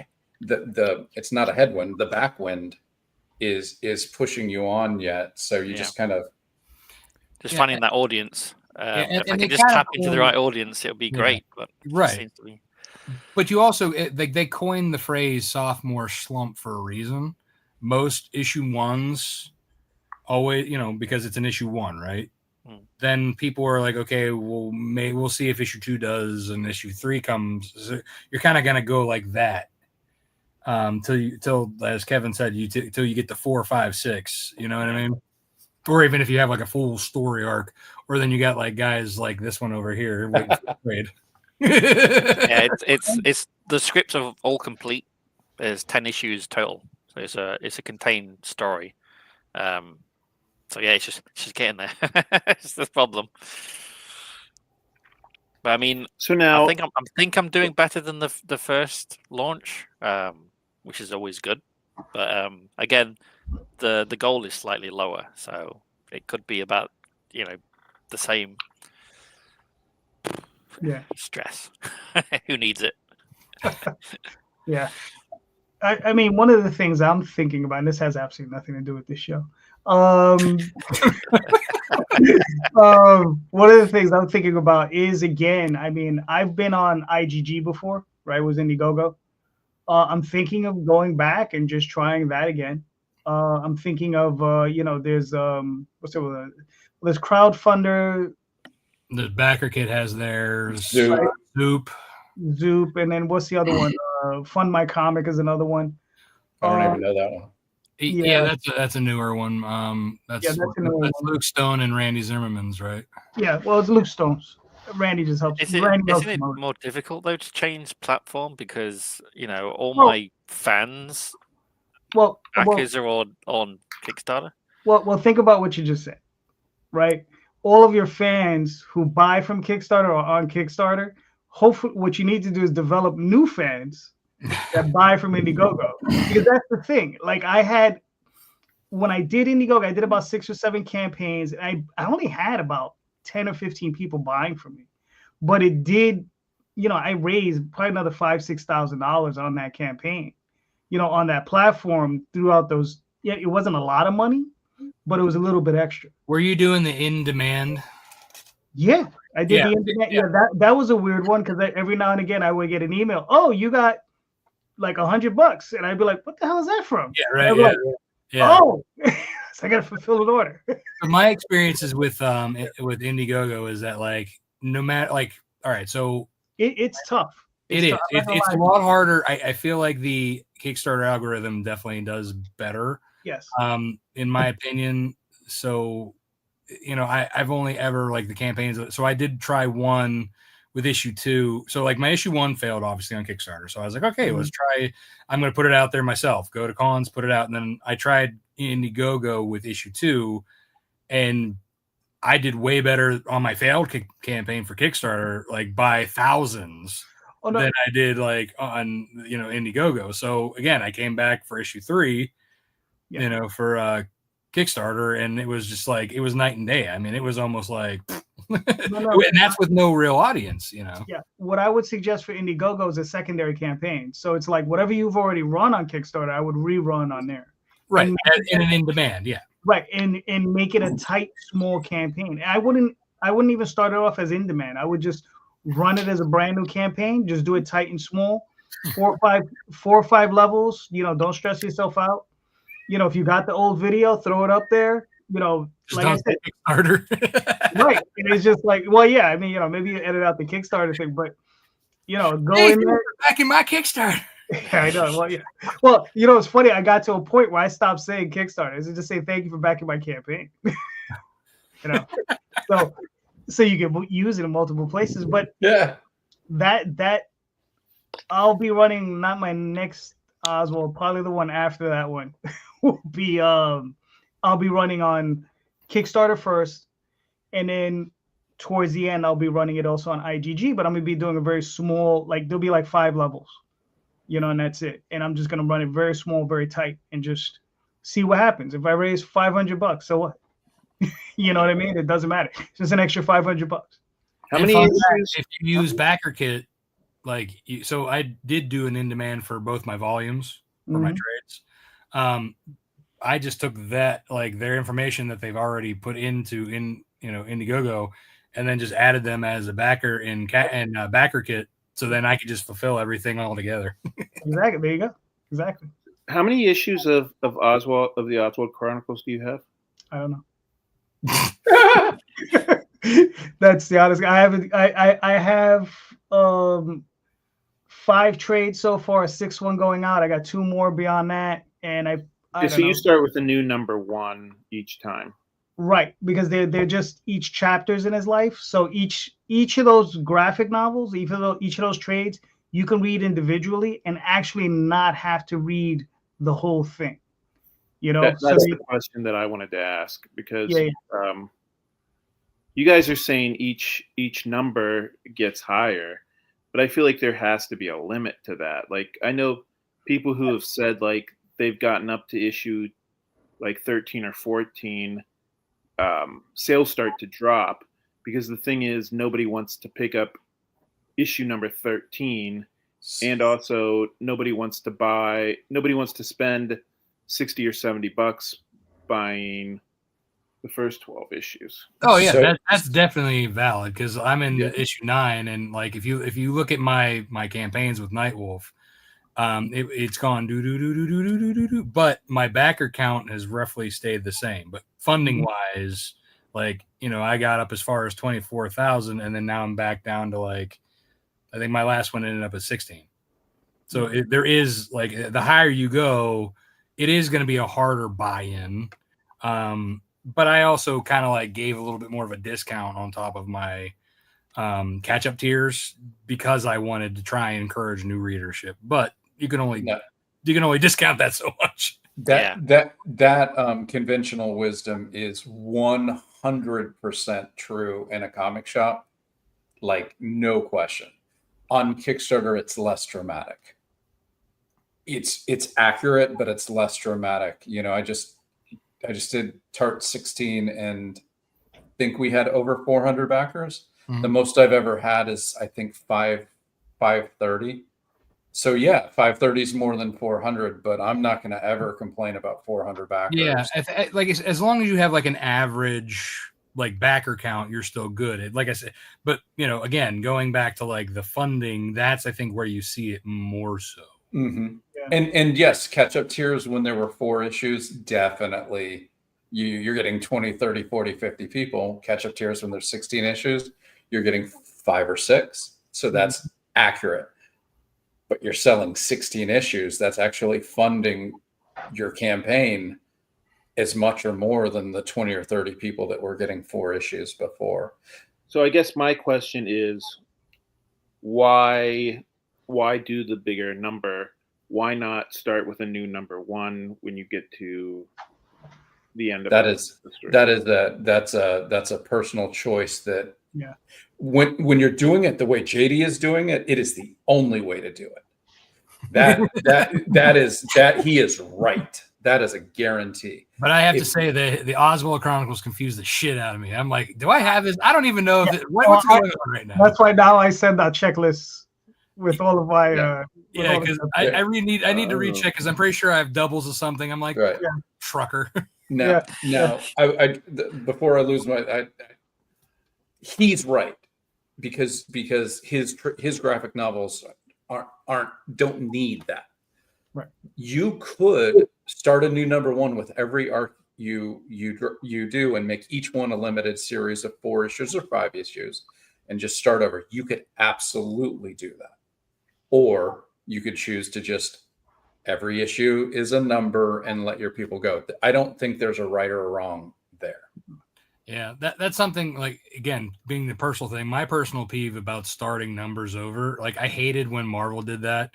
the it's not a headwind, the backwind is pushing you on yet. So you just kind of finding that audience. If I can just tap into the right audience, it'll be great. But right. But you also they coined the phrase sophomore slump for a reason. Most issue 1s always, because it's an issue 1, right? Then people are like, okay, we'll see if issue 2 does and issue 3 comes. So you're kind of gonna go like that till as Kevin said, till you get to 4, 5, 6. You know what I mean? Or even if you have like a full story arc, or then you got like guys like this one over here waiting for the trade. Yeah, it's the scripts are all complete. There's 10 issues total, so it's a contained story. So yeah, it's just getting there. It's the problem. But I mean, so now I think I'm doing better than the first launch, which is always good. But again, the goal is slightly lower, so it could be about the same. Yeah. Stress. Who needs it? Yeah. I mean, one of the things I'm thinking about, and this has absolutely nothing to do with this show. One of the things I'm thinking about is, again, I mean, I've been on IGG before, right? It was Indiegogo. I'm thinking of going back and just trying that again. I'm thinking of, there's there's Crowdfunder. The Backer Kid has theirs. Zoop, and then what's the other one? Fund My Comic is another one. I don't even know that one. Yeah, that's a newer one. That's Luke Stone and Randy Zimmerman's, right? Yeah, well, it's Luke Stone's. Randy just helps. Isn't it more difficult though to change platform because my fans, backers are on Kickstarter? Well, think about what you just said, right? All of your fans who buy from Kickstarter or on Kickstarter, hopefully what you need to do is develop new fans that buy from Indiegogo. Because that's the thing. Like when I did Indiegogo, I did about 6 or 7 campaigns, and I only had about 10 or 15 people buying from me. But it did, I raised probably another $5,000-$6,000 on that campaign, on that platform throughout those. Yeah, it wasn't a lot of money, but it was a little bit extra. Were you doing the in demand? Yeah, I did the in demand. Yeah, that was a weird one because every now and again I would get an email. Oh, you got like $100, and I'd be like, "What the hell is that from?" Yeah, right. Yeah. Oh, so I got to fulfill an order. My experiences with Indiegogo is that no matter all right, so it's tough. It's a lot harder. I feel like the Kickstarter algorithm definitely does better. Yes. In my opinion. So, I've only ever the campaigns. So I did try one with issue 2. So my issue 1 failed obviously on Kickstarter. So I was like, okay, let's try. I'm going to put it out there myself. Go to cons, put it out, and then I tried Indiegogo with issue 2, and I did way better on my failed campaign for Kickstarter, by thousands. Than I did on Indiegogo. So again, I came back for issue 3, for Kickstarter, and it was just it was night and day. I mean, it was almost and that's with no real audience, Yeah. What I would suggest for Indiegogo is a secondary campaign. So it's whatever you've already run on Kickstarter, I would rerun on there. Right. And an in demand, yeah. Right. And make it a tight, small campaign. And I wouldn't even start it off as in demand. I would just run it as a brand new campaign. Just do it tight and small. 4 or 5 levels. Don't stress yourself out. if you got the old video, throw it up there. Just like don't I said, say Kickstarter. right. And it's just like, well, yeah. I mean, maybe you edit out the Kickstarter thing, but go in there. Back in my Kickstarter. Yeah, I know. Well, yeah. Well, it's funny. I got to a point where I stopped saying Kickstarter. I just say thank you for backing my campaign. So you can use it in multiple places. But Yeah. that I'll be running, not my next Oswald, probably the one after that one will be I'll be running on Kickstarter first, and then towards the end I'll be running it also on IGG, but I'm gonna be doing a very small, like there'll be like 5 levels, and that's it. And I'm just gonna run it very small, very tight, and just see what happens. If I raise $500, so what? You know what I mean? It doesn't matter. It's just an extra $500. How many issues? If you use BackerKit, so I did do an in demand for both my volumes for my trades. I just took that, like their information that they've already put into Indiegogo, and then just added them as a backer in BackerKit. So then I could just fulfill everything all together. Exactly. There you go. Exactly. How many issues of the Oswald Chronicles do you have? I don't know. That's the honest. I have 5 trades so far, a 6th one going out. I got 2 more beyond that, and I don't know. You start with a new number 1 each time, right? Because they're just each chapters in his life. So each of those graphic novels, each of those trades, you can read individually and actually not have to read the whole thing. That's the question that I wanted to ask, because you guys are saying each number gets higher, but I feel like there has to be a limit to that. Like, I know people who have said like they've gotten up to issue like 13 or 14, sales start to drop, because the thing is, nobody wants to pick up issue number 13, and also nobody wants to spend $60 or $70 buying the first 12 issues. Oh yeah, that's definitely valid, because I'm in issue 9, and like if you look at my campaigns with Nightwolf, it's gone do, but my backer count has roughly stayed the same. But funding wise, like I got up as far as 24,000, and then now I'm back down to like, I think my last one ended up at 16. So there is, like, the higher you go, it is going to be a harder buy-in. But I also kind of like gave a little bit more of a discount on top of my catch-up tiers, because I wanted to try and encourage new readership. But you can only discount that so much. That conventional wisdom is 100% true in a comic shop, like no question. On Kickstarter, it's less dramatic. It's accurate, but it's less dramatic. I just did Tart 16, and I think we had over 400 backers. Mm-hmm. The most I've ever had is, I think, 530. So yeah, 530 is more than 400, but I'm not going to ever complain about 400 backers. Yeah, like as long as you have like an average like backer count, you're still good. Like I said, but again, going back to like the funding, that's I think where you see it more so. Mm-hmm. Yeah. And yes, catch-up tiers when there were 4 issues, definitely you're getting 20, 30, 40, 50 people. Catch-up tiers when there's 16 issues, you're getting 5 or 6. So that's accurate. But you're selling 16 issues, that's actually funding your campaign as much or more than the 20 or 30 people that were getting 4 issues before. So I guess my question is, why do the bigger number? Why not start with a new number 1 when you get to the end of that? That's a personal choice that when you're doing it the way JD is doing it, it is the only way to do it. That he is right. That is a guarantee. But I have to say the Oswald Chronicles confused the shit out of me. I'm like, do I have this? I don't even know what's going on right now. That's why now I send out checklists with all of my because I need to recheck, because I'm pretty sure I have doubles of something. I'm like, trucker. Now, I before I lose he's right, because his graphic novels don't need that. You could start a new number one with every arc you do and make each one a limited series of 4 issues or 5 issues and just start over. You could absolutely do that. Or you could choose to just every issue is a number and let your people go. I don't think there's a right or a wrong there. Yeah, that's something, like, again, being the personal thing, my personal peeve about starting numbers over, like, I hated when Marvel did that.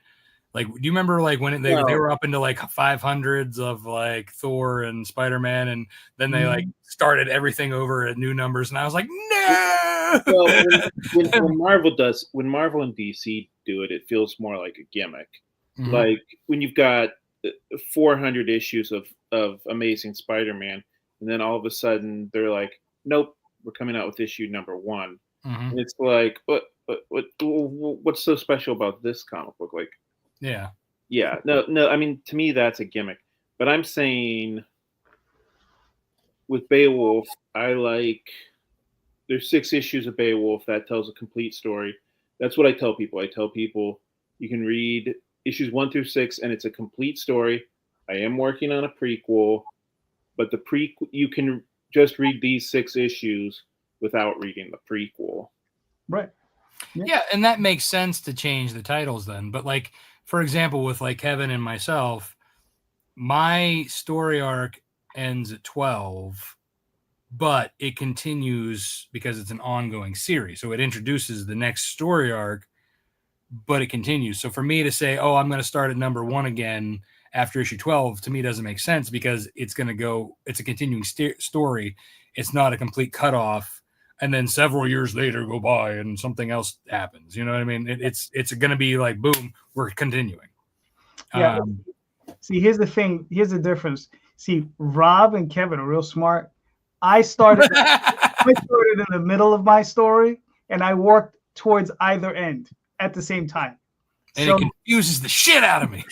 Like, do you remember, like, when they were up into, like, 500s of, like, Thor and Spider-Man, and then they, like, started everything over at new numbers, and I was like, no! Well, when Marvel and DC do it, it feels more like a gimmick. Mhm. Like, when you've got 400 issues of Amazing Spider-Man, and then all of a sudden they're like, nope, we're coming out with issue number 1. Mhm. And it's like, what's so special about this comic book? Like, Yeah. No. I mean, to me, that's a gimmick. But I'm saying with Beowulf, there's 6 issues of Beowulf that tells a complete story. That's what I tell people. I tell people you can read issues 1 through 6, and it's a complete story. I am working on a prequel, but you can just read these 6 issues without reading the prequel. Right. Yeah, and that makes sense to change the titles then. But, like, for example, with, like, Kevin and myself, my story arc ends at 12, but it continues because it's an ongoing series. So it introduces the next story arc, but it continues. So for me to say, oh, I'm going to start at number 1 again after issue 12, to me doesn't make sense, because it's a continuing story. It's not a complete cutoff. And then several years later go by and something else happens. You know what I mean? It's going to be like, boom, we're continuing. Yeah. See, here's the thing. Here's the difference. See, Rob and Kevin are real smart. I started in the middle of my story, and I worked towards either end at the same time. And it confuses the shit out of me.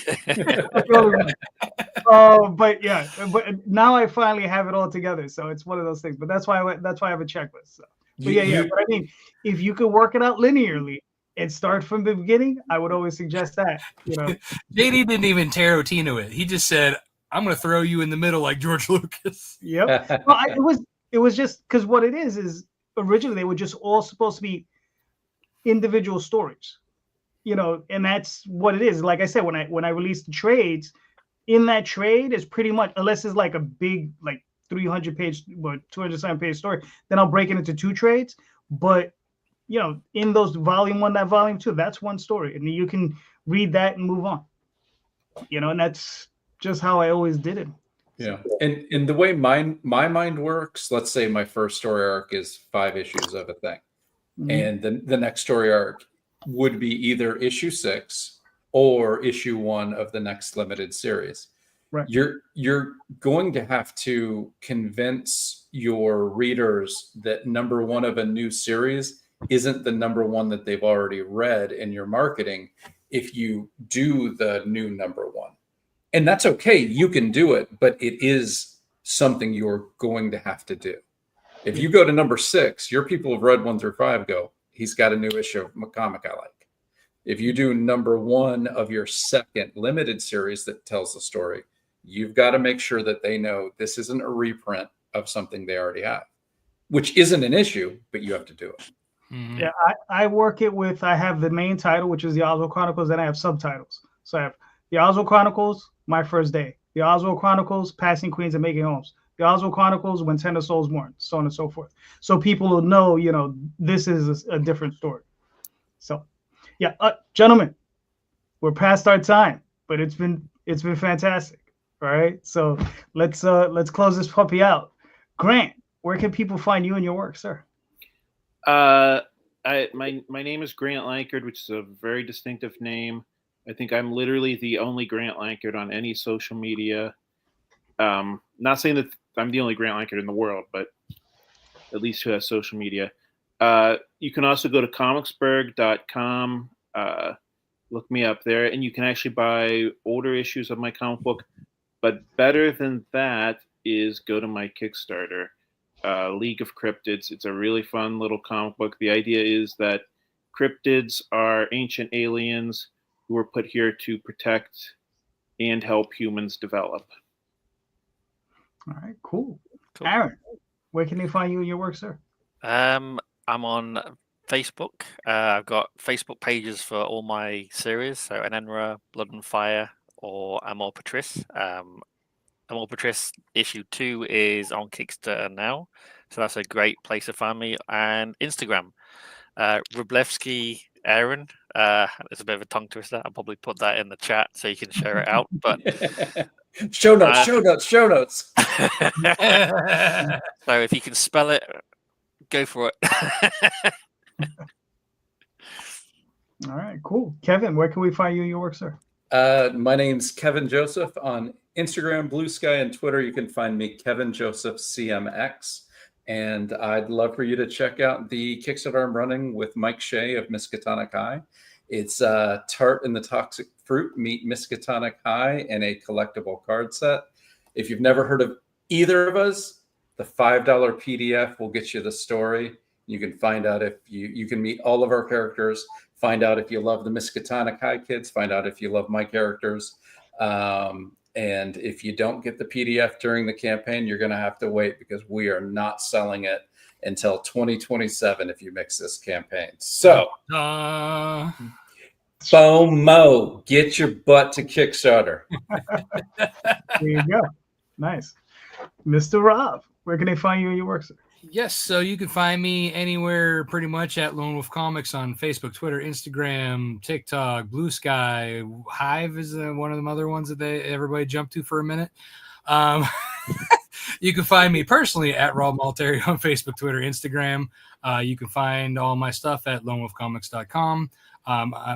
But now I finally have it all together. So it's one of those things. But that's why I have a checklist. So. But But I mean, if you could work it out linearly and start from the beginning, I would always suggest that. You know, JD didn't even Tarantino it. He just said, "I'm going to throw you in the middle like George Lucas." Yep. Well, it was just because what it is originally they were just all supposed to be individual stories. You know, and that's what it is. Like I said, when I released the trades, in that trade is pretty much, unless it's like a big, like 300-page or 207-page story, then I'll break it into 2 trades. But you know, in those volume 1, that volume 2, that's one story, and you can read that and move on. You know, and that's just how I always did it. Yeah, and the way my mind works, let's say my first story arc is 5 issues of a thing, and the next story arc would be either issue 6 or issue 1 of the next limited series. Right. You're going to have to convince your readers that number 1 of a new series isn't the number 1 that they've already read in your marketing if you do the new number 1. And that's okay. You can do it, but it is something you're going to have to do. If you go to number 6, your people have read 1 through 5 go, he's got a new issue of a comic I like. If you do number 1 of your second limited series that tells the story, you've got to make sure that they know this isn't a reprint of something they already have, which isn't an issue, but you have to do it. Mm-hmm. Yeah, I work it with, I have the main title, which is the Oswald Chronicles, then I have subtitles. So I have the Oswald Chronicles, My First Day. The Oswald Chronicles, Passing Queens and Making Homes. The Oswald Chronicles, When Tender Souls Mourn, so on and so forth. So people will know, you know, this is a different story. So, yeah, gentlemen, we're past our time, but it's been fantastic. All right, so let's close this puppy out. Grant, where can people find you and your work, sir? My name is Grant Lankard, which is a very distinctive name. I think I'm literally the only Grant Lankard on any social media. Not saying that I'm the only Grant Lankard in the world, but at least who has social media. You can also go to comicsburg.com, look me up there, and you can actually buy older issues of my comic book. But better than that is go to my Kickstarter, League of Cryptids. It's a really fun little comic book. The idea is that cryptids are ancient aliens who were put here to protect and help humans develop. All right, cool. Cool. Aaron, where can they find you and your work, sir? I'm on Facebook. I've got Facebook pages for all my series, so Enenra, Blood and Fire, or Amor Patris. Amor Patris issue 2 is on Kickstarter now, so that's a great place to find me. And Instagram, Wroblewski Aaron. It's a bit of a tongue twister. I'll probably put that in the chat so you can share it out. But show notes. So if you can spell it, go for it. All right, cool. Kevin, where can we find you and your work, sir? My name's Kevin Joseph on Instagram, Blue Sky, and Twitter. You can find me Kevin Joseph CMX. And I'd love for you to check out the Kickstarter I'm running with Mike Shea of Miskatonic High. It's Tart and the Toxic Fruit meet Miskatonic High in a collectible card set. If you've never heard of either of us, the $5 PDF will get you the story. You can find out if you can meet all of our characters, find out if you love the Miskatonic High kids, find out if you love my characters. And if you don't get the PDF during the campaign, you're going to have to wait because we are not selling it until 2027 if you mix this campaign. So, FOMO, get your butt to Kickstarter. There you go. Nice. Mr. Rob, where can they find you and your work, sir? Yes, so you can find me anywhere pretty much at Lone Wolf Comics on Facebook, Twitter, Instagram, TikTok, Blue Sky. Hive is one of the other ones that everybody jumped to for a minute. You can find me personally at Rob Multari on Facebook, Twitter, Instagram. You can find all my stuff at lonewolfcomics.com.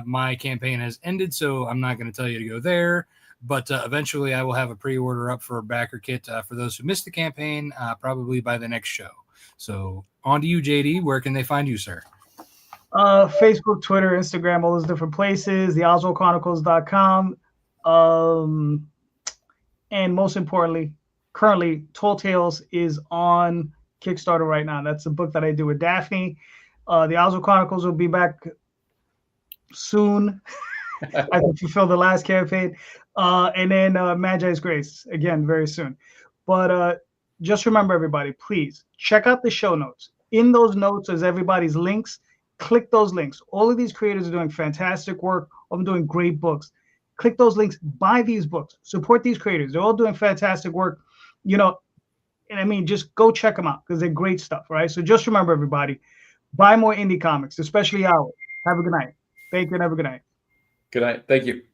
My campaign has ended, so I'm not going to tell you to go there. But eventually I will have a pre-order up for a backer kit for those who missed the campaign, probably by the next show. So on to you, JD. Where can they find you, sir? Facebook, Twitter, Instagram, all those different places, theoswaldchronicles.com. And most importantly, currently, Tall Tales is on Kickstarter right now. That's a book that I do with Daphne. The Oswald Chronicles will be back soon. I can fulfill the last campaign. And then Magi's Grace, again, very soon. But just remember, everybody, please check out the show notes. In those notes is everybody's links. Click those links. All of these creators are doing fantastic work. I'm doing great books. Click those links. Buy these books. Support these creators. They're all doing fantastic work. You know, and I mean, just go check them out because they're great stuff, right? So just remember, everybody, buy more indie comics, especially ours. Have a good night. Thank you and have a good night. Good night. Thank you.